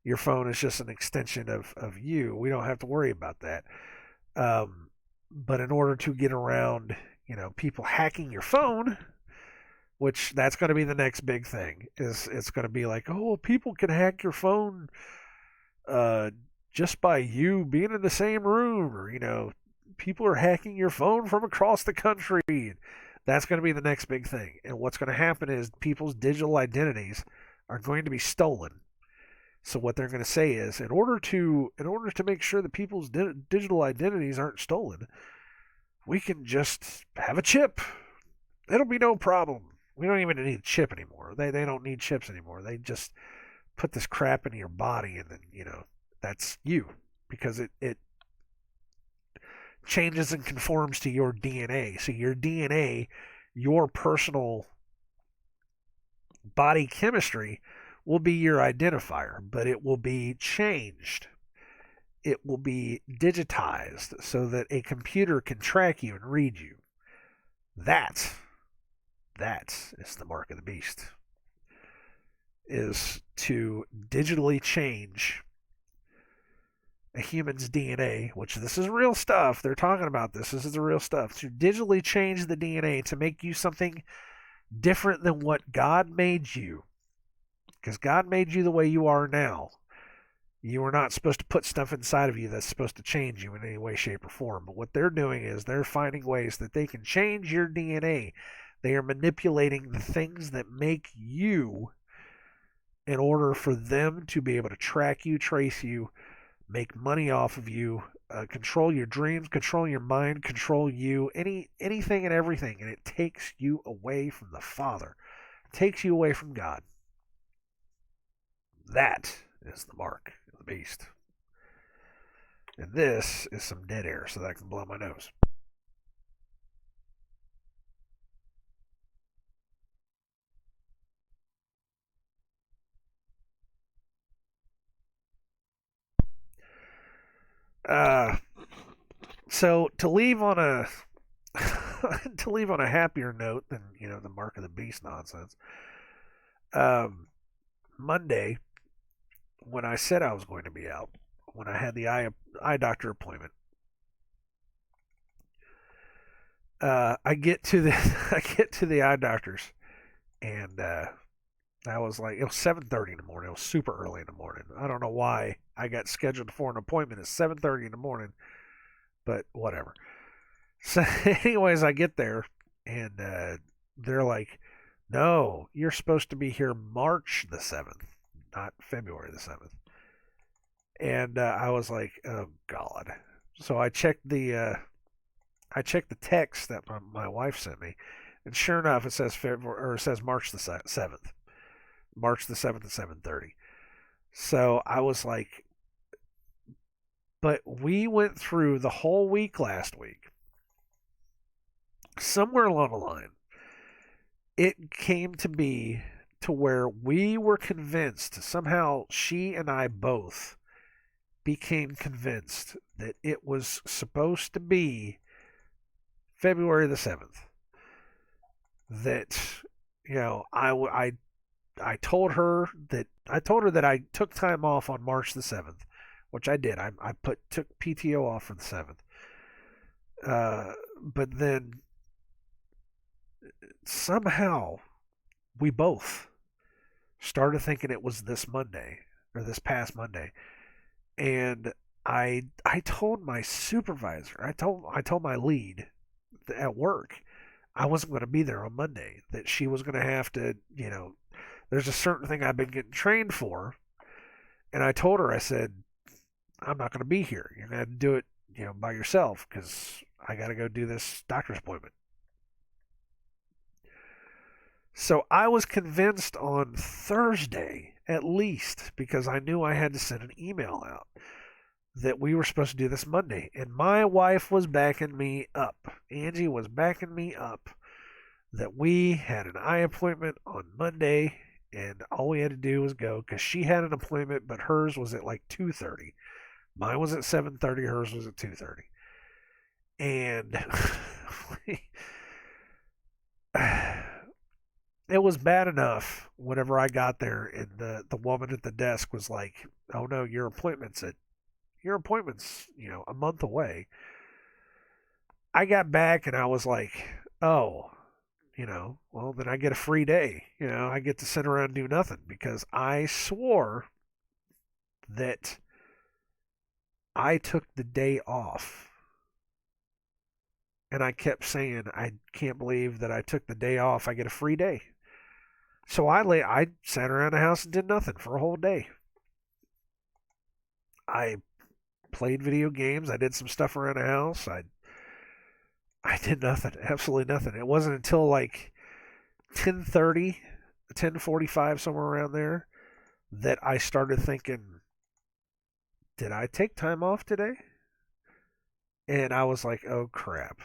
Your phone is just an extension of you. We don't have to worry about that. But in order to get around, people hacking your phone, which that's going to be the next big thing, is it's going to be like, oh, people can hack your phone uh, just by you being in the same room, or people are hacking your phone from across the country. That's going to be the next big thing. And what's going to happen is people's digital identities are going to be stolen. So what they're going to say is, in order to make sure that people's digital identities aren't stolen, we can just have a chip. It'll be no problem. We don't even need a chip anymore. They don't need chips anymore. They just put this crap into your body, and then that's you, because it changes and conforms to your DNA. So your DNA, your personal body chemistry, will be your identifier, but it will be changed. It will be digitized so that a computer can track you and read you. That is the mark of the beast. Is to digitally change a human's DNA, which this is real stuff. They're talking about this. This is the real stuff. To digitally change the DNA to make you something different than what God made you. Because God made you the way you are now. You are not supposed to put stuff inside of you that's supposed to change you in any way, shape, or form. But what they're doing is they're finding ways that they can change your DNA. They are manipulating the things that make you in order for them to be able to track you, trace you, make money off of you, control your dreams, control your mind, control you, anything and everything. And it takes you away from the Father. It takes you away from God. That is the mark of the beast. And this is some dead air so that I can blow my nose. Uh, so to leave on a to leave on a happier note than the mark of the beast nonsense. Um, Monday, when I said I was going to be out, when I had the eye doctor appointment, I get to the I get to the eye doctor's, and I was like, it was 7:30 in the morning. It was super early in the morning. I don't know why I got scheduled for an appointment at 7:30 in the morning, but whatever. So, anyways, I get there, and they're like, "No, you're supposed to be here March the 7th, not February the 7th." And I was like, "Oh God!" So I checked the text that my wife sent me, and sure enough, it says February, or it says March the 7th, March the 7th at 7:30. So I was like, but we went through the whole week last week. Somewhere along the line, it came to be to where we were convinced, somehow she and I both became convinced that it was supposed to be February the 7th. That, I told her that I took time off on March the 7th, which I did. I took PTO off for the 7th. But then somehow we both started thinking it was this Monday or this past Monday, and I told my supervisor, I told my lead at work I wasn't going to be there on Monday. That she was going to have to, there's a certain thing I've been getting trained for, and I told her, I said, I'm not going to be here. You're going to have to do it, by yourself because I got to go do this doctor's appointment. So I was convinced on Thursday, at least, because I knew I had to send an email out, that we were supposed to do this Monday. And my wife was backing me up. Angie was backing me up that we had an eye appointment on Monday and all we had to do was go because she had an appointment, but hers was at like 2:30. Mine was at 7:30. Hers was at 2:30. And it was bad enough whenever I got there and the woman at the desk was like, "Oh no, your appointment's a month away." I got back and I was like, "Oh, well then I get a free day. I get to sit around and do nothing because I swore that I took the day off." And I kept saying, "I can't believe that I took the day off. I get a free day." So I sat around the house and did nothing for a whole day. I played video games. I did some stuff around the house. I did nothing, absolutely nothing. It wasn't until like 10:30, 10:45, somewhere around there, that I started thinking, did I take time off today? And I was like, oh crap.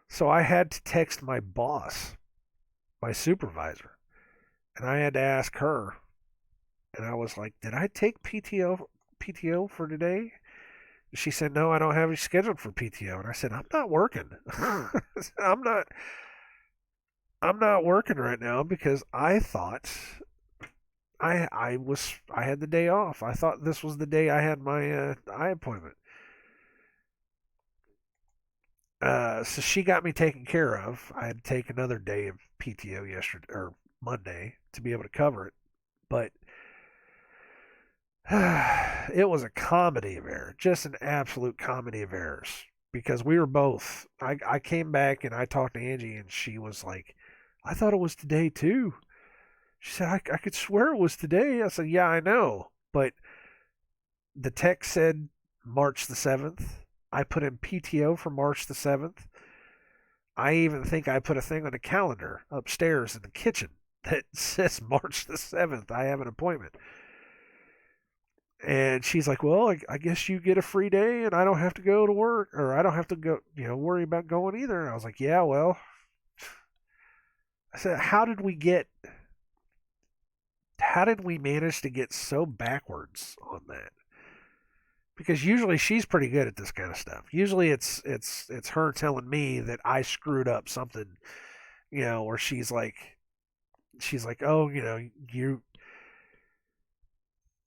So I had to text my boss, my supervisor, and I had to ask her. And I was like, did I take PTO for today? She said, no, I don't have you scheduled for PTO. And I said, I'm not working. I'm not I'm not working right now because I thought I had the day off. I thought this was the day I had my eye appointment. So she got me taken care of. I had to take another day of PTO yesterday or Monday to be able to cover it, but it was a comedy of errors, just an absolute comedy of errors. Because we were both. I came back and I talked to Angie, and she was like, "I thought it was today too." She said, I could swear it was today. I said, yeah, I know. But the text said March the 7th. I put in PTO for March the 7th. I even think I put a thing on the calendar upstairs in the kitchen that says March the 7th. I have an appointment. And she's like, well, I guess you get a free day and I don't have to go to work or I don't have to go, worry about going either. And I was like, yeah, well, I said, how did we manage to get so backwards on that? Because usually she's pretty good at this kind of stuff. Usually it's her telling me that I screwed up something, or she's like, oh, you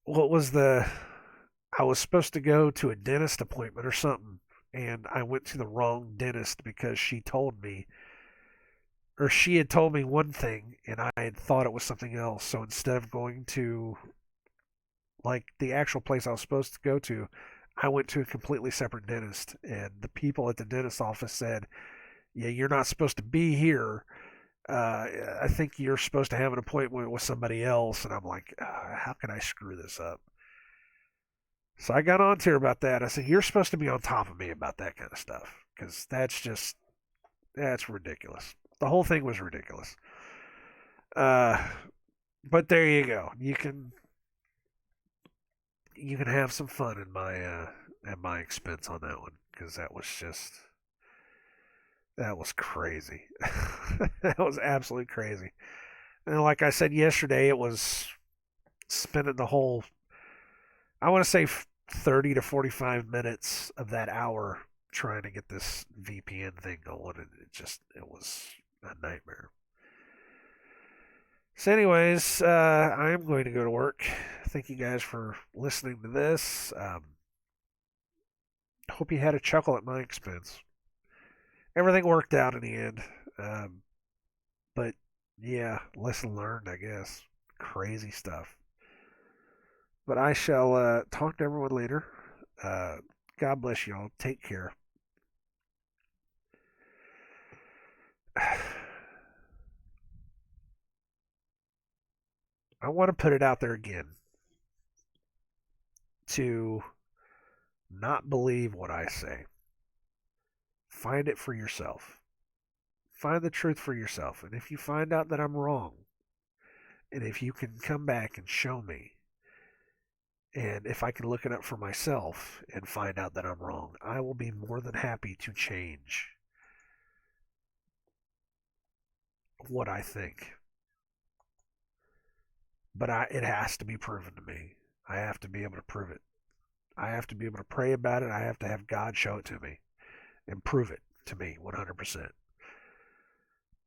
what was the I was supposed to go to a dentist appointment or something, and I went to the wrong dentist because she had told me one thing and I had thought it was something else. So instead of going to like the actual place I was supposed to go to, I went to a completely separate dentist, and the people at the dentist office said, "Yeah, you're not supposed to be here. I think you're supposed to have an appointment with somebody else." And I'm like, how can I screw this up? So I got on to her about that. I said, "You're supposed to be on top of me about that kind of stuff because that's ridiculous. The whole thing was ridiculous." Uh, but there you go. You can you can have some fun in my at my expense on that one, because that was crazy. That was absolutely crazy. And like I said yesterday, it was spending the whole, I want to say 30 to 45 minutes of that hour trying to get this VPN thing going, and it was a nightmare. So, anyways, I'm going to go to work. Thank you guys for listening to this. Hope you had a chuckle at my expense. Everything worked out in the end. But yeah, lesson learned, I guess. Crazy stuff. But I shall talk to everyone later. God bless y'all. Take care. I want to put it out there again to not believe what I say. Find it for yourself. Find the truth for yourself. And if you find out that I'm wrong, and if you can come back and show me, and if I can look it up for myself and find out that I'm wrong, I will be more than happy to change what I think. But it has to be proven to me. I have to be able to prove it. I have to be able to pray about it. I have to have God show it to me and prove it to me 100%.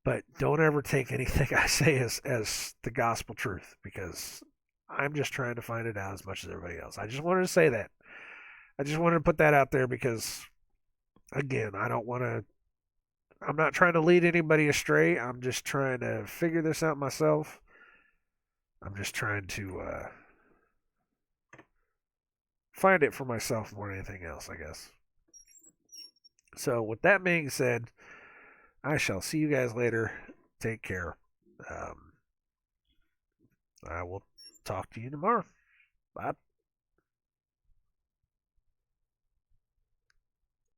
But don't ever take anything I say as the gospel truth, because I'm just trying to find it out as much as everybody else. I just wanted to say that. I just wanted to put that out there because, again, I'm not trying to lead anybody astray. I'm just trying to figure this out myself. I'm just trying to find it for myself more than anything else, I guess. So, with that being said, I shall see you guys later. Take care. I will talk to you tomorrow. Bye.